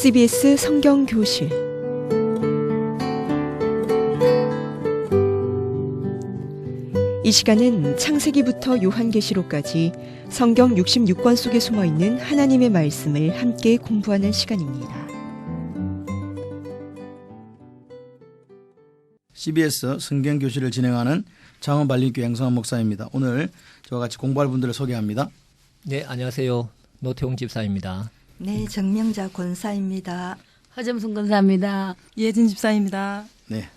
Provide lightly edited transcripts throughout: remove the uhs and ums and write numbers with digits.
CBS 성경교실 이 시간은 창세기부터 요한계시록까지 성경 66권 속에 숨어있는 하나님의 말씀을 함께 공부하는 시간입니다. CBS 성경교실을 진행하는 장원발림교회 양성환 목사입니다. 오늘 저와 같이 공부할 분들을 소개합니다. 네, 안녕하세요. 노태웅 집사입니다. 네, 정명자 권사입니다. 허점순 권사입니다. 이혜진 집사입니다. 네,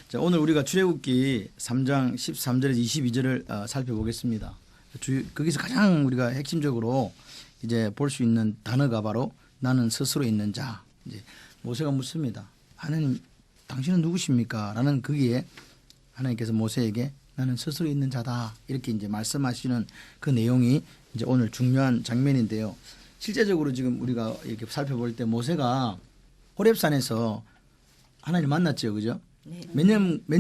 자, 오늘 우리가 출애굽기 3장 13절에서 22절을 살펴보겠습니다. 거기서 가장 우리가 핵심적으로 이제 볼 수 있는 단어가 바로 나는 스스로 있는 자. 이제 모세가 묻습니다. 하나님, 당신은 누구십니까? 라는 거기에 하나님께서 모세에게 나는 스스로 있는 자다. 이렇게 이제 말씀하시는 그 내용이 이제 오늘 중요한 장면인데요. 실제적으로 지금 우리가 이렇게 살펴볼 때 모세가 호렙산에서 하나님 만났죠, 그죠? 네. 몇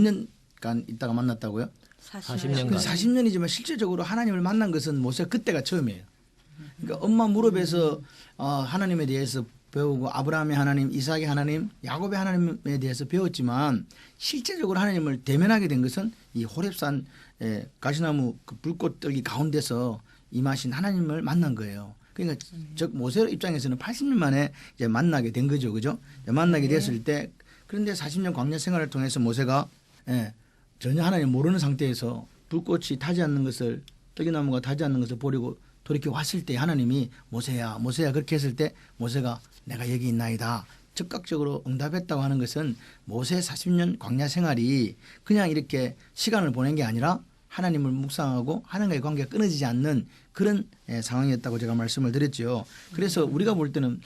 년간 있다가 만났다고요? 40년간. 40년이지만 실제적으로 하나님을 만난 것은 모세가 그때가 처음이에요. 그러니까 엄마 무릎에서 하나님에 대해서 배우고 아브라함의 하나님, 이삭의 하나님, 야곱의 하나님에 대해서 배웠지만 실제적으로 하나님을 대면하게 된 것은 이 호렙산 가시나무 그 불꽃떨기 가운데서 임하신 하나님을 만난 거예요. 그러니까 즉 모세 입장에서는 80년 만에 이제 만나게 된 거죠, 그죠? 만나게 됐을 때 그런데 40년 광야 생활을 통해서 모세가 전혀 하나님 모르는 상태에서 불꽃이 타지 않는 것을 떨기나무가 타지 않는 것을 보려고 돌이켜 왔을 때 하나님이 모세야 그렇게 했을 때 모세가 내가 여기 있나이다 즉각적으로 응답했다고 하는 것은 모세 40년 광야 생활이 그냥 이렇게 시간을 보낸 게 아니라 하나님을 묵상하고 하나님과의 관계가 끊어지지 않는 그런 상황이었다고 제가 말씀을 드렸죠. 그래서 우리가 볼 때는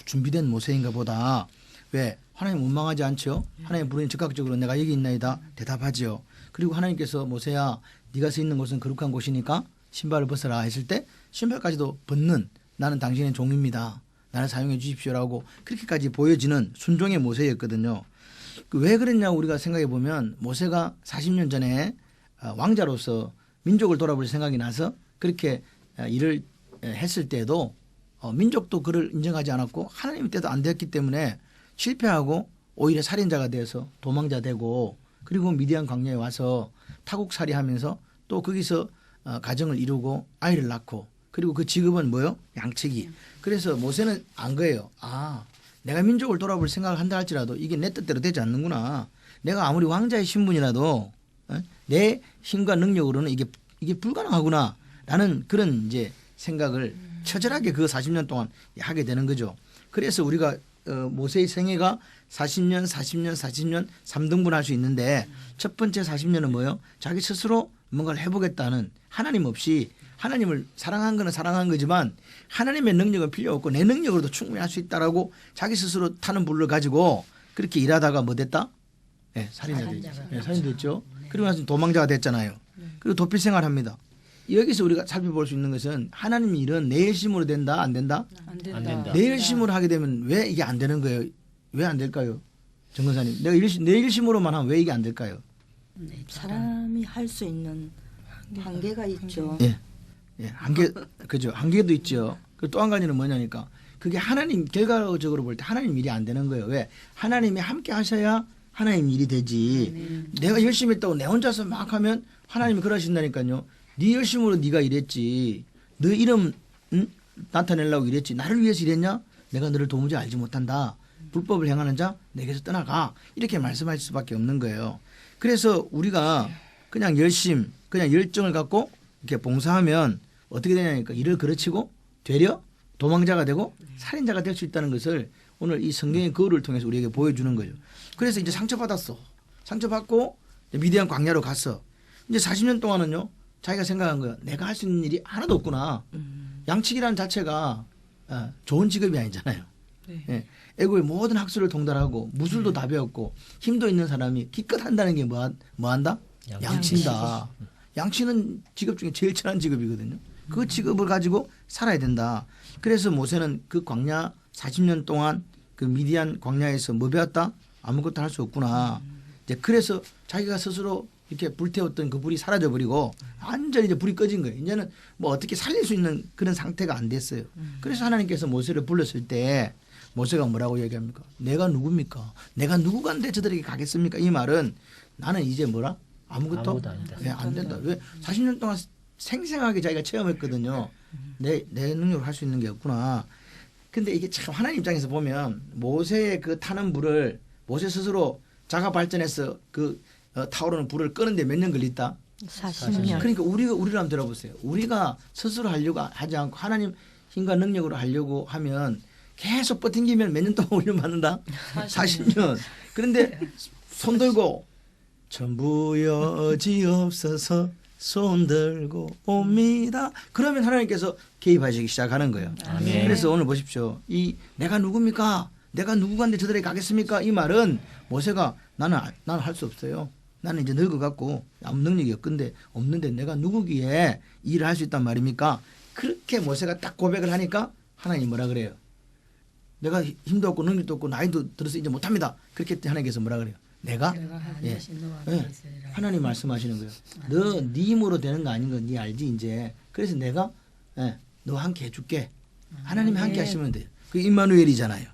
준비된 모세인가 보다. 왜? 하나님 원망하지 않죠. 하나님 부르니 즉각적으로 내가 여기 있나이다 대답하죠. 그리고 하나님께서 모세야 네가 서 있는 곳은 거룩한 곳이니까 신발을 벗어라 했을 때 신발까지도 벗는 나는 당신의 종입니다. 나를 사용해 주십시오라고 그렇게까지 보여지는 순종의 모세였거든요. 왜 그랬냐고 우리가 생각해 보면 모세가 40년 전에 왕자로서 민족을 돌아볼 생각이 나서 그렇게 일을 했을 때도 민족도 그를 인정하지 않았고 하나님 때도 안 되었기 때문에 실패하고 오히려 살인자가 되어서 도망자 되고 그리고 미디안 광야에 와서 타국살이 하면서 또 거기서 가정을 이루고 아이를 낳고 그리고 그 직업은 뭐요? 양치기. 그래서 모세는 안 거예요. 내가 민족을 돌아볼 생각을 한다 할지라도 이게 내 뜻대로 되지 않는구나. 내가 아무리 왕자의 신분이라도 내 힘과 능력으로는 이게 불가능하구나 라는 그런 이제 생각을 처절하게 그 40년 동안 하게 되는 거죠. 그래서 우리가 모세의 생애가 40년 3등분 할 수 있는데 첫 번째 40년은 뭐예요? 자기 스스로 뭔가를 해보겠다는 하나님 없이 하나님을 사랑한 거는 사랑한 거지만 하나님의 능력은 필요 없고 내 능력으로도 충분히 할 수 있다라고 자기 스스로 타는 불을 가지고 그렇게 일하다가 뭐 됐다? 살인자 됐죠. 살인됐죠. 그리고 나서 도망자가 됐잖아요. 그리고 도피 생활합니다. 여기서 우리가 살펴볼 수 있는 것은 하나님 일은 내 열심으로 된다 안 된다? 안 된다. 내 열심으로 하게 되면 왜 이게 안 되는 거예요? 왜 안 될까요? 정 권사님 내가 내 열심으로만 하면 왜 이게 안 될까요? 사람이 할 수 있는 한계가 있죠. 한계 그죠. 한계도 있죠. 또 한 가지는 뭐냐니까 그게 하나님 결과적으로 볼 때 하나님 일이 안 되는 거예요. 왜? 하나님이 함께 하셔야 하나님 일이 되지. 내가 열심히 했다고 내 혼자서 막 하면 하나님이 그러신다니까요. 네 열심으로 네가 일했지. 너 이름 나타내려고 일했지. 나를 위해서 일했냐? 내가 너를 도무지 알지 못한다. 불법을 행하는 자 내게서 떠나가. 이렇게 말씀할 수밖에 없는 거예요. 그래서 우리가 그냥 그냥 열정을 갖고 이렇게 봉사하면 어떻게 되냐니까 일을 그르치고 되려 도망자가 되고 살인자가 될 수 있다는 것을 오늘 이 성경의 거울을 통해서 우리에게 보여주는 거예요. 그래서 이제 상처받았어. 상처받고 미디안 광야로 갔어. 이제 40년 동안은요. 자기가 생각한 거야. 내가 할 수 있는 일이 하나도 없구나. 양치기라는 자체가 좋은 직업이 아니잖아요. 애고의 모든 학술을 통달하고 무술도 다 배웠고 힘도 있는 사람이 기껏 한다는 게 뭐 한다? 양치인다. 양치는 직업 중에 제일 천한 직업이거든요. 그 직업을 가지고 살아야 된다. 그래서 모세는 그 광야 40년 동안 그 미디안 광야에서 뭐 배웠다? 아무것도 할 수 없구나. 이제 그래서 자기가 스스로 이렇게 불태웠던 그 불이 사라져버리고 완전히 이제 불이 꺼진 거예요. 이제는 뭐 어떻게 살릴 수 있는 그런 상태가 안 됐어요. 그래서 하나님께서 모세를 불렀을 때 모세가 뭐라고 얘기합니까? 내가 누굽니까? 내가 누구간데 저들에게 가겠습니까? 이 말은 나는 이제 뭐라? 아무것도 아니다. 예, 안 된다. 왜 40년 동안 생생하게 자기가 체험했거든요. 내 능력으로 할 수 있는 게 없구나. 근데 이게 참 하나님 입장에서 보면 모세의 그 타는 불을 모세 스스로 자가 발전해서 그 타오르는 불을 끄는데 몇 년 걸렸다? 40년. 그러니까 우리를 한번 들어보세요. 우리가 스스로 하려고 하지 않고 하나님 힘과 능력으로 하려고 하면 계속 버팅기면 몇 년 동안 훈련 받는다? 40년. 그런데 손 들고 전부여 지옵소서 손 들고 옵니다. 그러면 하나님께서 개입하시기 시작하는 거예요. 아멘. 그래서 오늘 보십시오. 이 내가 누굽니까? 내가 누구간데 저들에게 가겠습니까? 이 말은 모세가 나는 할 수 없어요. 나는 이제 늙어갖고 아무 능력이 없는데 내가 누구기에 일을 할 수 있단 말입니까? 그렇게 모세가 딱 고백을 하니까 하나님 뭐라 그래요? 내가 힘도 없고 능력도 없고 나이도 들어서 이제 못합니다. 그렇게 하나님께서 뭐라 그래요? 내가 예. 예. 하나님 말씀하시는 거예요. 너 네 힘으로 되는 거 아닌 거 네 알지 이제. 그래서 내가 너와 함께 해줄게. 하나님이 함께 하시면 돼요. 그게 임마누엘이잖아요.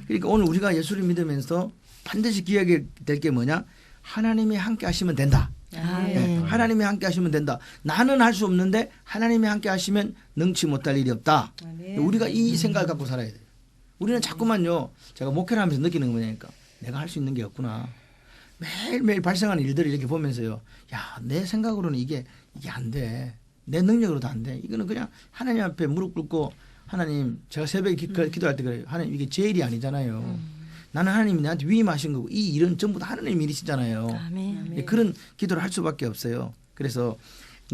그러니까 오늘 우리가 예수를 믿으면서 반드시 기억해야 될 게 뭐냐? 하나님이 함께 하시면 된다. 예, 하나님이 함께 하시면 된다. 나는 할 수 없는데 하나님이 함께 하시면 능치 못할 일이 없다. 우리가 이 생각을 갖고 살아야 돼요. 우리는 자꾸만요. 제가 목회를 하면서 느끼는 거 뭐냐니까. 내가 할 수 있는 게 없구나. 매일매일 발생하는 일들을 이렇게 보면서요. 야, 내 생각으로는 이게 안 돼. 내 능력으로도 안 돼. 이거는 그냥 하나님 앞에 무릎 꿇고 하나님 제가 새벽에 기도할 때 그래요. 하나님 이게 제 일이 아니잖아요. 나는 하나님이 나한테 위임하신 거고 이 일은 전부 다 하나님 일이시잖아요. 아멘. 그런 기도를 할 수밖에 없어요. 그래서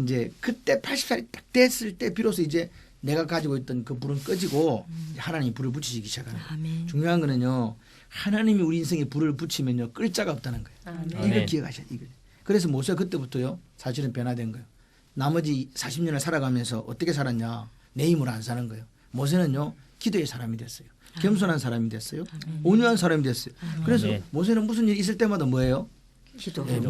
이제 그때 80살이 딱 됐을 때 비로소 이제 내가 가지고 있던 그 불은 꺼지고 하나님이 불을 붙이시기 시작하는 거예요. 아멘. 중요한 거는요. 하나님이 우리 인생에 불을 붙이면요. 끌 자가 없다는 거예요. 아멘. 이걸 기억하셔야 돼요. 그래서 모세가 그때부터요. 사실은 변화된 거예요. 나머지 40년을 살아가면서 어떻게 살았냐. 내 힘으로 안 사는 거예요. 모세는요. 기도의 사람이 됐어요. 겸손한 사람이 됐어요. 온유한 사람이 됐어요. 그래서 아멘. 모세는 무슨 일이 있을 때마다 뭐예요? 기도. 예,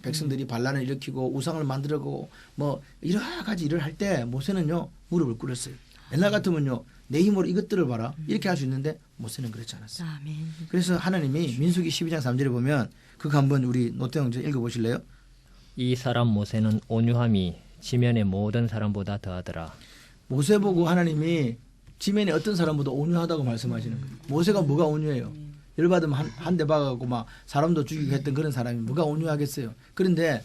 백성들이 반란을 일으키고 우상을 만들고 뭐 여러 가지 일을 할 때 모세는요. 무릎을 꿇었어요. 옛날 같으면요. 내 힘으로 이것들을 봐라. 이렇게 할 수 있는데 모세는 그렇지 않았어요. 아멘. 그래서 하나님이 민수기 12장 3절에 보면 그거 한번 우리 노태영 저 읽어보실래요? 이 사람 모세는 온유함이 지면의 모든 사람보다 더하더라. 모세 보고 하나님이 지면에 어떤 사람보다 온유하다고 말씀하시는 거예요. 모세가 뭐가 온유해요? 열받으면 한 대 박아갖고 막 사람도 죽이고 했던 그런 사람이 뭐가 온유하겠어요. 그런데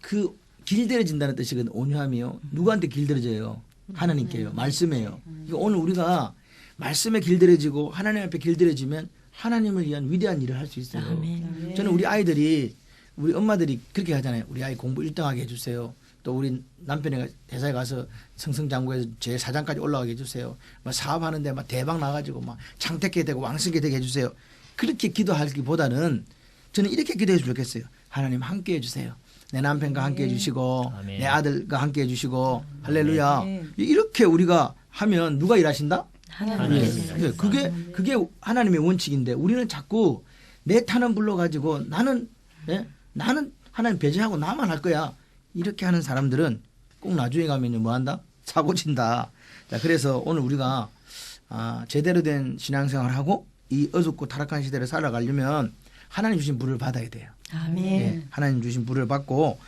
그 길들여진다는 뜻이거든. 온유함이요. 누구한테 길들여져요? 하나님께요. 말씀이에요. 그러니까 오늘 우리가 말씀에 길들여지고 하나님 앞에 길들여지면 하나님을 위한 위대한 일을 할 수 있어요. 아멘. 저는 우리 엄마들이 그렇게 하잖아요. 우리 아이 공부 1등하게 해주세요. 또 우리 남편이 회사에 가서 승승장구해서 제 사장까지 올라가게 해주세요. 막 사업하는데 막 대박 나가지고 막 창택게 되고 왕성게 되게 해주세요. 그렇게 기도하기보다는 저는 이렇게 기도했으면 좋겠어요. 하나님 함께 해주세요. 내 남편과 함께 해주시고 아멘. 내 아들과 함께 해주시고 할렐루야. 이렇게 우리가 하면 누가 일하신다? 하나님께서. 네, 그게 하나님의 원칙인데 우리는 자꾸 내 타는 불러 가지고 나는 하나님 배제하고 나만 할 거야. 이렇게 하는 사람들은 꼭 나중에 가면요 뭐 한다? 사고 친다. 자, 그래서 오늘 우리가 제대로 된 신앙생활을 하고 이 어둡고 타락한 시대를 살아가려면 하나님 주신 불을 받아야 돼요. 아멘. 예, 하나님 주신 불을 받고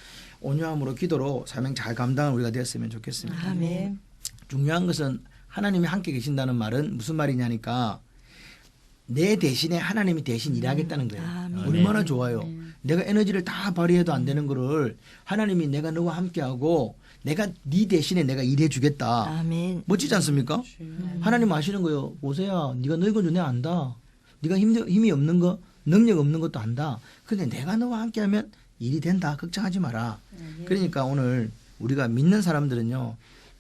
온유함으로 기도로 사명 잘 감당한 우리가 되었으면 좋겠습니다. 아멘. 중요한 것은 하나님이 함께 계신다는 말은 무슨 말이냐니까 내 대신에 하나님이 대신 일하겠다는 거예요. 아멘. 얼마나 좋아요. 내가 에너지를 다 발휘해도 안 되는 거를 하나님이 내가 너와 함께하고 내가 네 대신에 내가 일해주겠다. 아멘. 멋지지 않습니까? 하나님 아시는 거예요. 모세야 네가 늙은 줄 내가 안다. 네가 힘이 없는 거 능력 없는 것도 안다. 그런데 내가 너와 함께하면 일이 된다. 걱정하지 마라. 그러니까 오늘 우리가 믿는 사람들은요.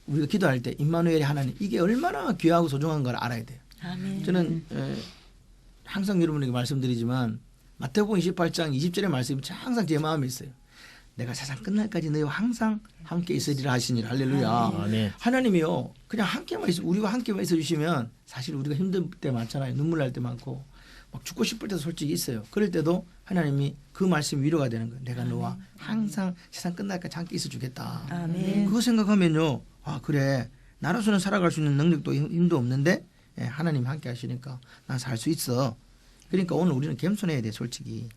우리가 기도할 때 임마누엘의 하나님 이게 얼마나 귀하고 소중한 걸 알아야 돼요. 아멘. 저는 항상 여러분에게 말씀드리지만 마태복음 28장 20절의 말씀이 항상 제 마음에 있어요. 내가 세상 끝날까지 너희와 항상 함께 있으리라 하시니라. 할렐루야. 아멘. 하나님이요. 그냥 함께만 있어 우리와 함께만 있어 주시면 사실 우리가 힘들 때 많잖아요. 눈물 날 때 많고 막 죽고 싶을 때도 솔직히 있어요. 그럴 때도 하나님이 그 말씀이 위로가 되는 거예요. 내가 너와 항상 세상 끝날까지 함께 있어 주겠다. 아멘. 그거 생각하면요. 아 그래 나로서는 살아갈 수 있는 능력도 힘도 없는데 예, 하나님이 함께 하시니까 난 살 수 있어. 그러니까 오늘 우리는 겸손해야 돼 솔직히.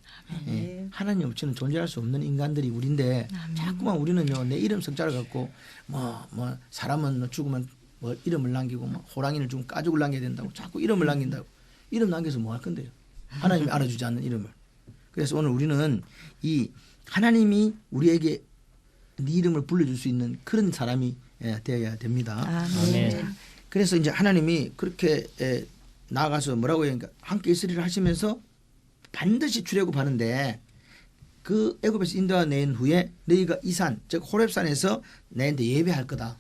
예, 하나님 없이는 존재할 수 없는 인간들이 우리인데 자꾸만 우리는요 내 이름 석자를 갖고 뭐 사람은 죽으면 뭐 이름을 남기고 뭐 호랑이를 죽으면 가죽을 남겨야 된다고 자꾸 이름을 남긴다고. 이름 남겨서 뭐 할 건데요. 하나님이 알아주지 않는 이름을. 그래서 오늘 우리는 이 하나님이 우리에게 네 이름을 불러줄 수 있는 그런 사람이 되어야 됩니다. 아멘. 그래서 이제 하나님이 그렇게 나아가서 뭐라고 해요? 그러니까 함께 있으리라 하시면서 반드시 출애굽하는데 그 애굽에서 인도해낸 후에 너희가 이 산, 즉 호렙산에서 내한테 예배할 거다.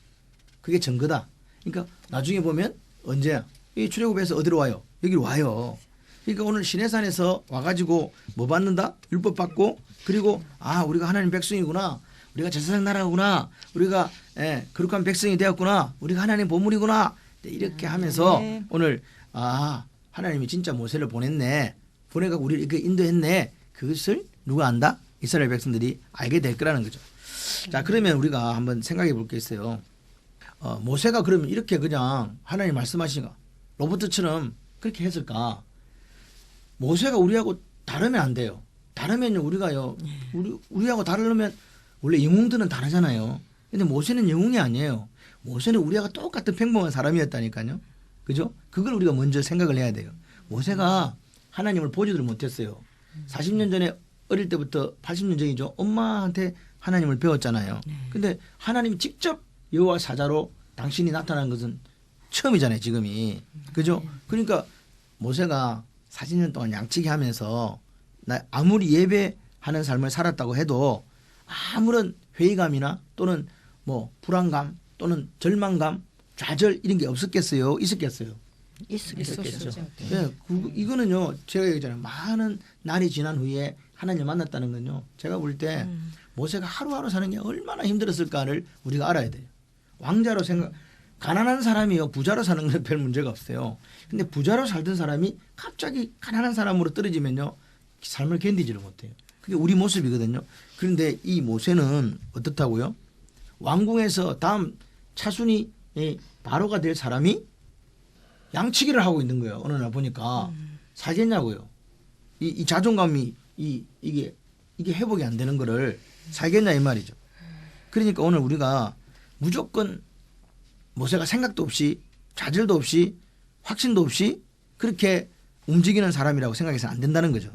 그게 증거다. 그러니까 나중에 보면 언제야? 이 출애굽에서 어디로 와요? 여기로 와요. 그러니까 오늘 시내산에서 와가지고 뭐 받는다? 율법 받고 그리고 우리가 하나님 백성이구나. 우리가 제사장 나라구나. 우리가 거룩한 백성이 되었구나. 우리가 하나님 보물이구나. 이렇게 하면서 오늘 하나님이 진짜 모세를 보냈네. 보내가고 우리를 이렇게 인도했네. 그것을 누가 안다? 이스라엘 백성들이 알게 될 거라는 거죠. 자, 그러면 우리가 한번 생각해 볼 게 있어요. 모세가 그러면 이렇게 그냥 하나님 말씀하시니까 로봇처럼 그렇게 했을까? 모세가 우리하고 다르면 안 돼요. 다르면요 우리가요 우리하고 다르면 원래 영웅들은 다르잖아요. 근데 모세는 영웅이 아니에요. 모세는 우리하고 똑같은 평범한 사람이었다니까요. 그죠? 그걸 우리가 먼저 생각을 해야 돼요. 모세가 하나님을 보지도 못했어요. 40년 전에 어릴 때부터 80년 전이죠. 엄마한테 하나님을 배웠잖아요. 근데 하나님이 직접 여호와 사자로 당신이 나타난 것은 처음이잖아요. 지금이. 그죠? 그러니까 모세가 40년 동안 양치기 하면서 아무리 예배하는 삶을 살았다고 해도 아무런 회의감이나 또는 뭐 불안감 또는 절망감, 좌절 이런 게 없었겠어요? 있었겠어요? 있었겠죠. 네, 이거는요 제가 얘기했잖아요. 많은 날이 지난 후에 하나님을 만났다는 건요. 제가 볼 때 모세가 하루하루 사는 게 얼마나 힘들었을까를 우리가 알아야 돼요. 왕자로 가난한 사람이요 부자로 사는 건 별 문제가 없어요. 근데 부자로 살던 사람이 갑자기 가난한 사람으로 떨어지면요 삶을 견디지를 못해요. 그게 우리 모습이거든요. 그런데 이 모세는 어떻다고요? 왕궁에서 다음 차순위 바로가 될 사람이 양치기를 하고 있는 거예요. 어느 날 보니까 살겠냐고요. 이 자존감이 이게 회복이 안 되는 거를 살겠냐 이 말이죠. 그러니까 오늘 우리가 무조건 모세가 생각도 없이 좌절도 없이 확신도 없이 그렇게 움직이는 사람이라고 생각해서는 안 된다는 거죠.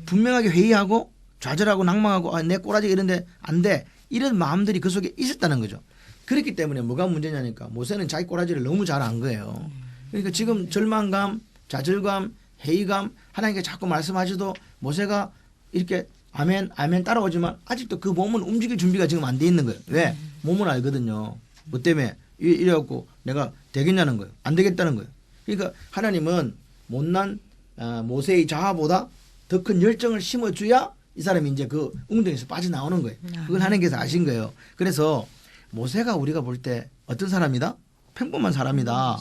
분명하게 회의하고 좌절하고 낭망하고 내 꼬라지가 이런데 안 돼. 이런 마음들이 그 속에 있었다는 거죠. 그렇기 때문에 뭐가 문제냐니까 모세는 자기 꼬라지를 너무 잘 안 거예요. 그러니까 지금 절망감, 좌절감, 회의감 하나님께 자꾸 말씀하셔도 모세가 이렇게 아멘 아멘 따라오지만 아직도 그 몸은 움직일 준비가 지금 안 돼 있는 거예요. 왜? 몸은 알거든요. 뭐 때문에 이래갖고 내가 되겠냐는 거예요. 안 되겠다는 거예요. 그러니까 하나님은 못난 모세의 자아보다 더 큰 열정을 심어줘야 이 사람이 이제 그 웅덩이에서 빠져나오는 거예요. 그걸 하나님께서 아신 거예요. 그래서 모세가 우리가 볼 때 어떤 사람이다? 평범한 사람이다.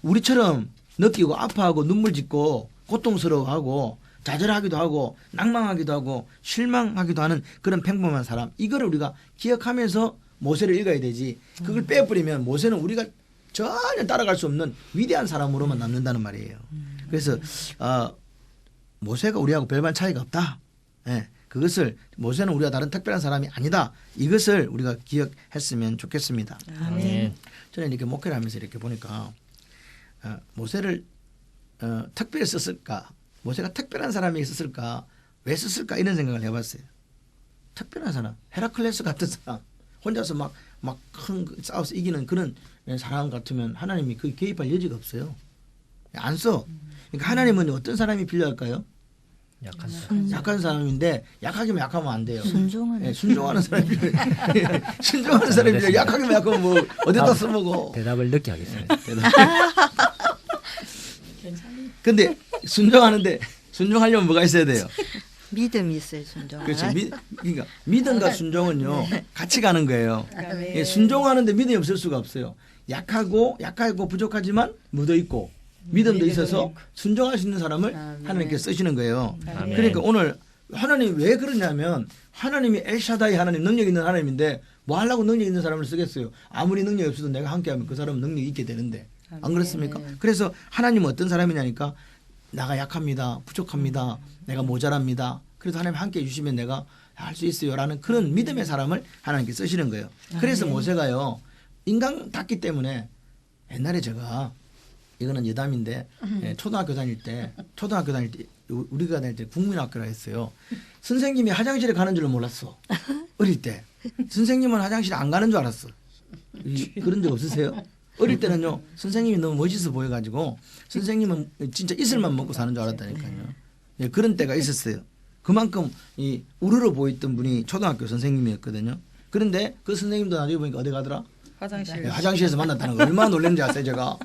우리처럼 느끼고 아파하고 눈물 짓고 고통스러워하고 좌절하기도 하고 낭망하기도 하고 실망하기도 하는 그런 평범한 사람. 이거를 우리가 기억하면서 모세를 읽어야 되지. 그걸 빼버리면 모세는 우리가 전혀 따라갈 수 없는 위대한 사람으로만 남는다는 말이에요. 그래서 모세가 우리하고 별반 차이가 없다. 그것을 모세는 우리가 다른 특별한 사람이 아니다. 이것을 우리가 기억했으면 좋겠습니다. 아멘. 저는 이렇게 목회를 하면서 이렇게 보니까 모세를 특별히 썼을까? 모세가 특별한 사람이 있었을까? 왜 썼을까? 이런 생각을 해봤어요. 특별한 사람, 헤라클레스 같은 사람, 혼자서 막 큰 싸워서 이기는 그런 사람 같으면 하나님이 그 개입할 여지가 없어요. 안 써. 그러니까 하나님은 어떤 사람이 필요할까요? 약한 사람. 약한 사람인데 약하기만 약하면 안 돼요. 순종하는 순종하는 사람이 필요해요. 순종하는 사람이 필요해요. 약하기만 약하면 뭐 어디다 써먹어. 대답을 늦게 하겠습니다. 근데 순종하려면 뭐가 있어야 돼요? 믿음이 있어요, 순종. 그렇죠. 그러니까 믿음과 순종은요 같이 가는 거예요. 네. 예, 순종하는데 믿음이 없을 수가 없어요. 약하고 부족하지만 묻어 있고 믿음도 있어서 순종할 수 있는 사람을 하나님께서 쓰시는 거예요. 아멘. 그러니까 오늘 하나님 왜 그러냐면 하나님이 엘샤다이 하나님 능력 있는 하나님인데 뭐 하려고 능력 있는 사람을 쓰겠어요. 아무리 능력이 없어도 내가 함께하면 그 사람은 능력이 있게 되는데 안 그렇습니까? 그래서 하나님은 어떤 사람이냐니까 나가 약합니다. 부족합니다. 내가 모자랍니다. 그래도 하나님 함께 해주시면 내가 할 수 있어요라는 그런 믿음의 사람을 하나님께 쓰시는 거예요. 그래서 모세가요 인간답기 때문에 옛날에 제가 이거는 여담인데 초등학교 다닐 때 우리가 다닐 때 국민학교라 했어요. 선생님이 화장실에 가는 줄을 몰랐어. 어릴 때 선생님은 화장실에 안 가는 줄 알았어. 그런 적 없으세요? 어릴 때는요 선생님이 너무 멋있어 보여가지고 선생님은 진짜 이슬만 먹고 사는 줄 알았다니까요. 예, 그런 때가 있었어요. 그만큼 이 우르르 보였던 분이 초등학교 선생님이었거든요. 그런데 그 선생님도 나중에 보니까 어디 가더라? 화장실. 예, 화장실에서 만났다는 거 얼마나 놀랐는지 아세요 제가?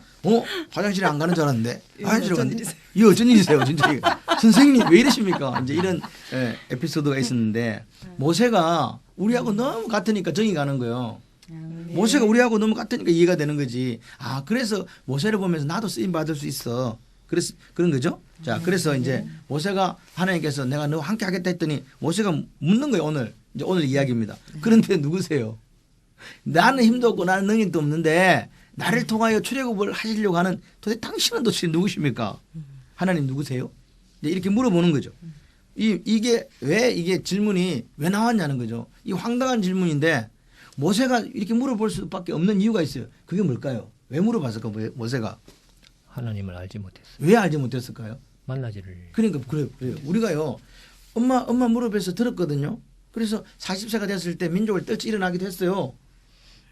화장실에 안 가는 줄 알았는데 화장실에 갔는데 이거 어쩐 일이세요 진짜 이거. 선생님 왜 이러십니까? 이제 이런 에피소드가 있었는데 모세가 우리하고 너무 같으니까 정이 가는 거예요. 모세가 우리하고 너무 같으니까 이해가 되는 거지. 아 그래서 모세를 보면서 나도 쓰임 받을 수 있어. 그래서 그런 거죠. 자 그래서 이제 모세가 하나님께서 내가 너 함께 하겠다 했더니 모세가 묻는 거예요. 오늘 이야기입니다. 그런데 누구세요? 나는 힘도 없고 나는 능력도 없는데 나를 통하여 출애굽을 하시려고 하는 도대체 당신은 도대체 누구십니까? 하나님 누구세요? 이렇게 물어보는 거죠. 이게 왜 이게 질문이 왜 나왔냐는 거죠. 이 황당한 질문인데 모세가 이렇게 물어볼 수밖에 없는 이유가 있어요. 그게 뭘까요? 왜 물어봤을까 모세가? 하나님을 알지 못했어요. 왜 알지 못했을까요? 만나지를. 그러니까 그래요. 우리가요 엄마 무릎에서 들었거든요. 그래서 40세가 됐을 때 민족을 떨치 일어나기도 했어요.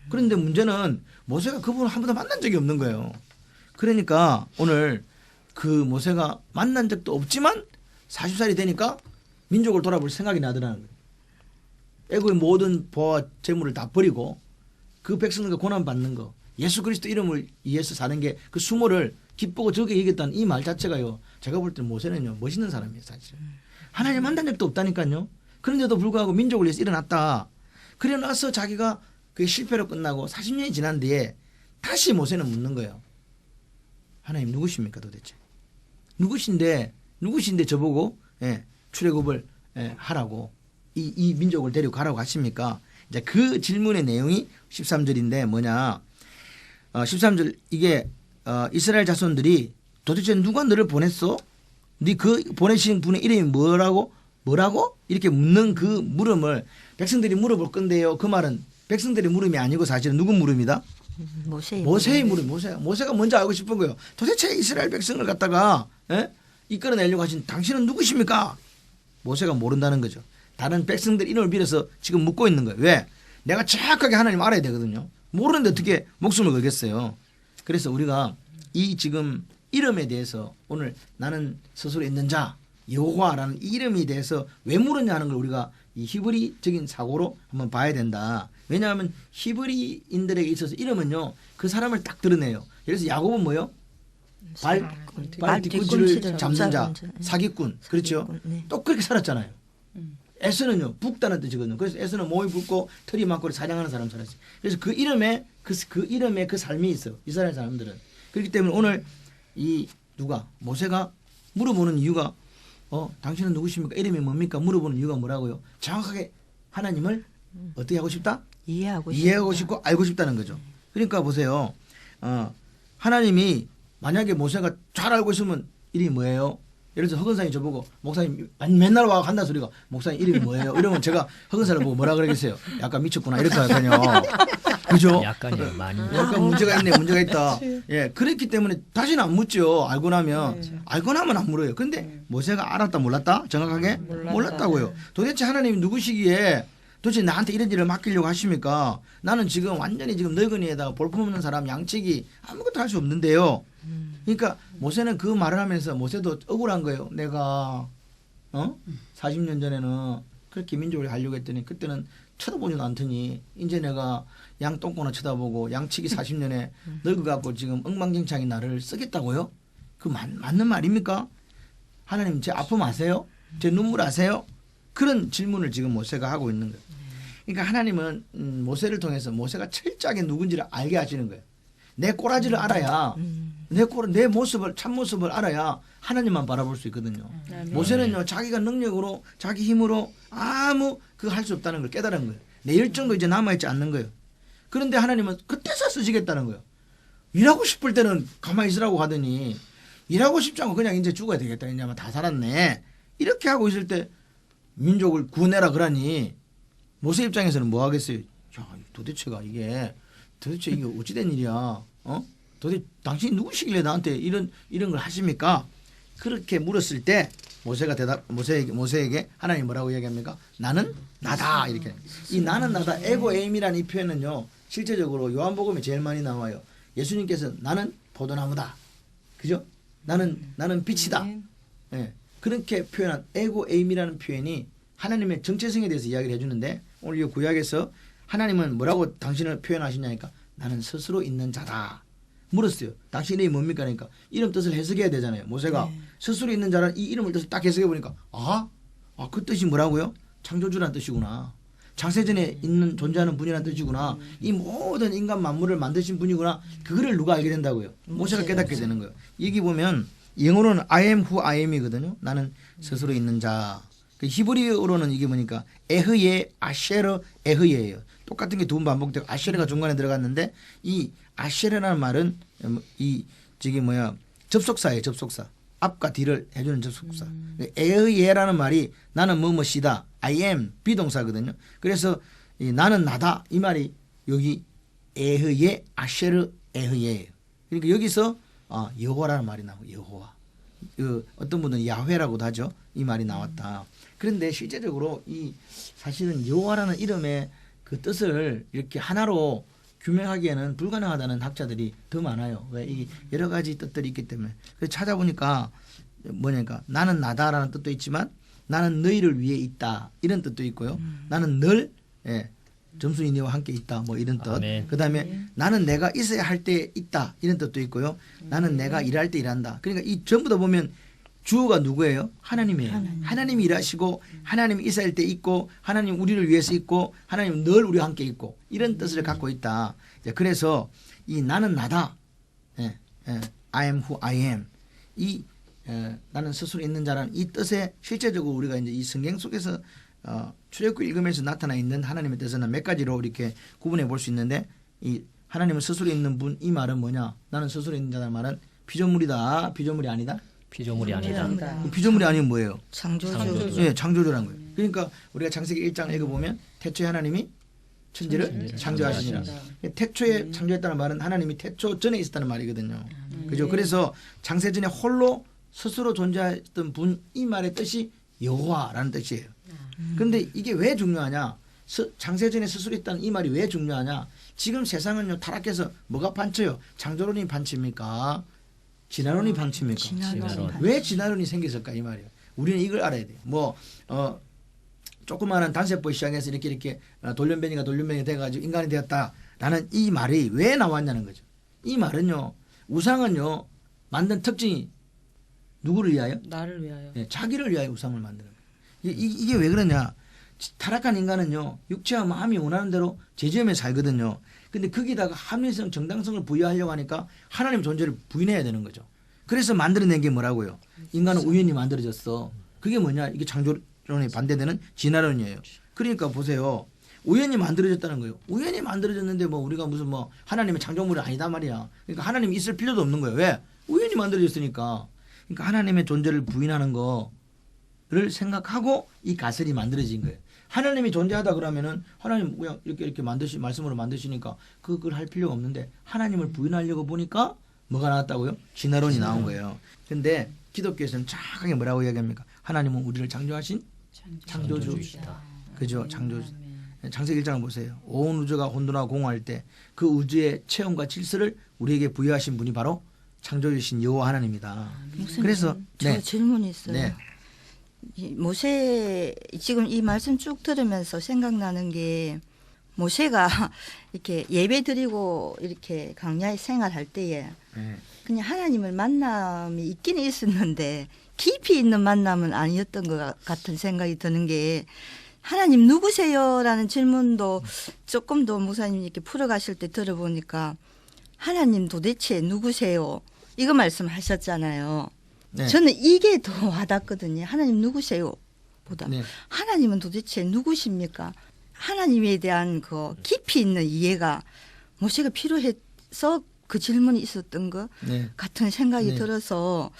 그런데 문제는 모세가 그분을 한 번도 만난 적이 없는 거예요. 그러니까 오늘 그 모세가 만난 적도 없지만 40살이 되니까 민족을 돌아볼 생각이 나더라는 거예요. 애굽의 모든 보화 재물을 다 버리고 그 백성들과 고난 받는 거 예수 그리스도 이름을 위해서 사는 게 그 수모를 기쁘고 적게 얘기했다는 이 말 자체가요. 제가 볼 때 모세는요 멋있는 사람이에요 사실. 하나님 만난 적도 없다니까요. 그런데도 불구하고 민족을 위해서 일어났다. 그래 나서 자기가 그게 실패로 끝나고 40년이 지난 뒤에 다시 모세는 묻는 거예요. 하나님 누구십니까 도대체? 누구신데 저보고 출애굽을 하라고 이 민족을 데리고 가라고 하십니까? 이제 그 질문의 내용이 13절인데 뭐냐? 13절 이게 이스라엘 자손들이 도대체 누가 너를 보냈어? 네 그 보내신 분의 이름이 뭐라고 이렇게 묻는 그 물음을 백성들이 물어볼 건데요. 그 말은 백성들의 물음이 아니고 사실은 누구 물음이다? 모세의 물음. 모세가 먼저 알고 싶은 거예요. 도대체 이스라엘 백성을 갖다가 이끌어내려고 하신 당신은 누구십니까? 모세가 모른다는 거죠. 다른 백성들 이름을 빌어서 지금 묻고 있는 거예요. 왜? 내가 정확하게 하나님 알아야 되거든요. 모르는데 어떻게 목숨을 걸겠어요. 그래서 우리가 이 지금 이름에 대해서 오늘 나는 스스로 있는 자 여호와라는 이름에 대해서 왜 물었냐 하는 걸 우리가 이 히브리적인 사고로 한번 봐야 된다. 왜냐하면 히브리인들에게 있어서 이름은요 그 사람을 딱 드러내요. 그래서 야곱은 뭐요? 발 뒤꿈치를 잡는 자, 사기꾼. 그렇죠? 네. 또 그렇게 살았잖아요. 에서는요 붓다는 뜻이거든요. 그래서 에서는 몸이 붓고 털이 많고 사냥하는 사람 살았어요. 그래서 그 이름에 그 삶이 있어요. 이스라엘 사람들은. 그렇기 때문에 오늘 이 모세가 물어보는 이유가 당신은 누구십니까? 이름이 뭡니까? 물어보는 이유가 뭐라고요? 정확하게 하나님을 어떻게 하고 싶다? 이해하고 싶고 알고 싶다는 거죠. 그러니까 보세요. 하나님이 만약에 모세가 잘 알고 있으면 이름이 뭐예요? 예를 들어서 허근사님 저보고 목사님 맨날 와 간다 소리가 목사님 이름이 뭐예요? 이러면 제가 허근사를 보고 뭐라 그러겠어요? 약간 미쳤구나 이렇게 하거든요. 그죠? 약간요 많이. 약간 문제가 있다. 예, 그렇기 때문에 다시는 안 묻죠. 알고 나면 알고 나면 안 물어요. 근데 모세가 알았다 몰랐다? 정확하게 몰랐다고요. 도대체 하나님이 누구시기에 도대체 나한테 이런 일을 맡기려고 하십니까? 나는 지금 완전히 지금 늙은이에다가 볼품없는 사람 양치기 아무것도 할 수 없는데요. 그러니까 모세는 그 말을 하면서 모세도 억울한 거예요. 내가 40년 전에는 그렇게 민족을 하려고 했더니 그때는 쳐다보지도 않더니 이제 내가 양 똥꼬나 쳐다보고 양치기 40년에 늙어갖고 지금 엉망진창인 나를 쓰겠다고요? 그 맞는 말입니까? 하나님 제 아픔 아세요? 제 눈물 아세요? 그런 질문을 지금 모세가 하고 있는 거예요. 그러니까 하나님은 모세를 통해서 모세가 철저하게 누군지를 알게 하시는 거예요. 내 꼬라지를 알아야 내 모습을 참모습을 알아야 하나님만 바라볼 수 있거든요. 모세는요 자기가 능력으로 자기 힘으로 아무 그거 할 수 없다는 걸 깨달은 거예요. 내 열정도 이제 남아있지 않는 거예요. 그런데 하나님은 그때서 쓰시겠다는 거예요. 일하고 싶을 때는 가만히 있으라고 하더니 일하고 싶지 않고 그냥 이제 죽어야 되겠다. 이제 아마 다 살았네. 이렇게 하고 있을 때 민족을 구원해라 그러니 모세 입장에서는 뭐 하겠어요? 야, 도대체 이게 어찌된 일이야? 도대체 당신이 누구시길래 나한테 이런 걸 하십니까? 그렇게 물었을 때 모세에게 하나님 뭐라고 이야기합니까? 나는 나다 이렇게. 이 나는 나다 에고 에임이라는 이 표현은요 실제적으로 요한복음에 제일 많이 나와요. 예수님께서 나는 포도나무다, 그죠? 나는 빛이다. 예, 그렇게 표현한 에고 에임이라는 표현이 하나님의 정체성에 대해서 이야기를 해주는데 오늘 이 구약에서 하나님은 뭐라고 당신을 표현하시냐니까 나는 스스로 있는 자다. 물었어요. 당신 이름이 뭡니까? 그러니까 이름 뜻을 해석해야 되잖아요. 모세가 스스로 있는 자라는 이 이름을 뜻을 딱 해석해 보니까 그 뜻이 뭐라고요? 창조주라는 뜻이구나. 창세전에 있는 존재하는 분이라는 뜻이구나. 이 모든 인간 만물을 만드신 분이구나. 그거를 누가 알게 된다고요? 모세가 깨닫게 되는 거예요. 여기 보면 영어로는 I am who I am이거든요. 나는 스스로 있는 자. 그 히브리어로는 이게 뭐니까 에흐예 아쉐르 에흐예예요. 똑같은 게 두 번 반복되고 아쉐르가 중간에 들어갔는데 이 아쉐르라는 말은 접속사예요. 접속사. 앞과 뒤를 해주는 접속사. 에흐예라는 말이 나는 뭐뭐시다. I am 비동사거든요. 그래서 이 나는 나다 이 말이 여기 에흐예 아쉐르 에흐예예요. 그러니까 여기서 여호와라는 말이 나오고 여호와. 어떤 분은 야훼라고도 하죠. 이 말이 나왔다. 그런데 실제적으로 이 사실은 여호와라는 이름의 그 뜻을 이렇게 하나로 규명하기에는 불가능하다는 학자들이 더 많아요. 왜? 이게 여러 가지 뜻들이 있기 때문에. 그래서 찾아보니까 뭐냐니까 나는 나다라는 뜻도 있지만 나는 너희를 위해 있다 이런 뜻도 있고요. 나는 늘 점순이 너와 함께 있다 뭐 이런 뜻. 그다음에 나는 내가 있어야 할 때 있다 이런 뜻도 있고요. 나는 내가 일할 때 일한다. 그러니까 이 전부 다 보면 주어가 누구예요? 하나님이에요. 하나님이 일하시고 하나님이 있어야 할 때 있고 하나님 우리를 위해서 있고 하나님 늘 우리와 함께 있고 이런 뜻을 갖고 있다. 그래서 이 나는 나다. I am who I am. 나는 스스로 있는 자라는 이 뜻에 실제적으로 우리가 이제 이 성경 속에서 출애굽기 읽으면서 나타나 있는 하나님의 뜻은 몇 가지로 이렇게 구분해 볼 수 있는데 이 하나님은 스스로 있는 분 이 말은 뭐냐? 나는 스스로 있는 자라는 말은 피조물이다. 피조물이 아니다. 피조물이 아니다. 피조물이 아니면 뭐예요? 창조주. 예, 창조주라는 거예요. 그러니까 우리가 창세기 1장 읽어보면 태초에 하나님이 천지를 창조하시니라. 태초에 창조했다는 말은 하나님이 태초 전에 있었다는 말이거든요. 그죠? 그래서 창세전에 홀로 스스로 존재했던 분 이 말의 뜻이 여호와라는 뜻이에요. 그런데 이게 왜 중요하냐? 창세전에 스스로 있다는 이 말이 왜 중요하냐? 지금 세상은요 타락해서 뭐가 판쳐요? 창조론이 판칩니까? 진화론이 판칩니까? 진화론. 왜 진화론이 생겼을까 이 말이에요. 우리는 이걸 알아야 돼요. 조그마한 단세포 시장에서 이렇게 돌연변이가 돼가지고 인간이 되었다라는 이 말이 왜 나왔냐는 거죠. 이 말은요 우상은요 만든 특징이 누구를 위하여? 나를 위하여. 네, 자기를 위하여 우상을 만드는 거예요. 이게 왜 그러냐? 타락한 인간은요 육체와 마음이 원하는 대로 제지으며 살거든요. 근데 거기다가 합리성, 정당성을 부여하려고 하니까 하나님 존재를 부인해야 되는 거죠. 그래서 만들어낸 게 뭐라고요? 인간은 우연히 만들어졌어. 그게 뭐냐? 이게 창조론에 반대되는 진화론이에요. 그러니까 보세요. 우연히 만들어졌다는 거예요. 우연히 만들어졌는데 우리가 무슨 하나님의 창조물이 아니다 말이야. 그러니까 하나님이 있을 필요도 없는 거예요. 왜? 우연히 만들어졌으니까. 그러니까 하나님의 존재를 부인하는 거를 생각하고 이 가설이 만들어진 거예요. 하나님이 존재하다 그러면은 하나님 그냥 이렇게 말씀으로 만드시니까 그걸 할 필요가 없는데 하나님을 부인하려고 보니까 뭐가 나왔다고요? 진화론이 나온 거예요. 근데 기독교에서는 정확하게 뭐라고 이야기합니까? 하나님은 우리를 창조하신 창조주이시다. 그죠? 창조주. 창세기 1장을 보세요. 온 우주가 혼돈하고 공허할 때 그 우주의 체험과 질서를 우리에게 부여하신 분이 바로 창조주신 여호와 하나님이다. 그래서 저 질문이 있어요. 네. 모세 지금 이 말씀 쭉 들으면서 생각나는 게 모세가 이렇게 예배 드리고 이렇게 광야에 생활할 때에 그냥 하나님을 만남이 있기는 있었는데 깊이 있는 만남은 아니었던 것 같은 생각이 드는 게 하나님 누구세요라는 질문도 조금 더 목사님이 이렇게 풀어가실 때 들어보니까 하나님 도대체 누구세요? 이거 말씀하셨잖아요. 네. 저는 이게 더 와닿거든요. 하나님 누구세요? 보다. 네. 하나님은 도대체 누구십니까? 하나님에 대한 그 깊이 있는 이해가 모세가 필요해서 그 질문이 있었던 것 네. 같은 생각이 네. 들어서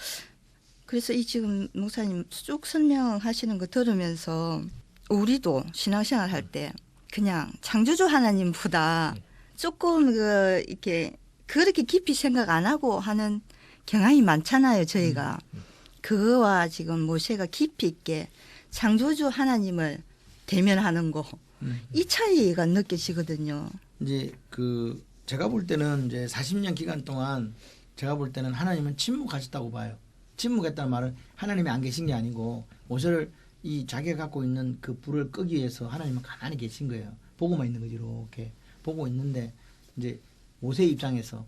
그래서 이 지금 목사님 쭉 설명하시는 거 들으면서 우리도 신앙생활 할 때 그냥 창조주 하나님보다 조금 이렇게 그렇게 깊이 생각 안 하고 하는 경향이 많잖아요, 저희가. 그거와 지금 모세가 깊이 있게 창조주 하나님을 대면하는 거, 이 차이가 느껴지거든요. 이제 그 제가 볼 때는 이제 40년 기간 동안 제가 볼 때는 하나님은 침묵하셨다고 봐요. 침묵했다는 말은 하나님이 안 계신 게 아니고 모세를 이 자기가 갖고 있는 그 불을 끄기 위해서 하나님은 가만히 계신 거예요. 보고만 있는 거지 이렇게 보고 있는데 이제 모세 입장에서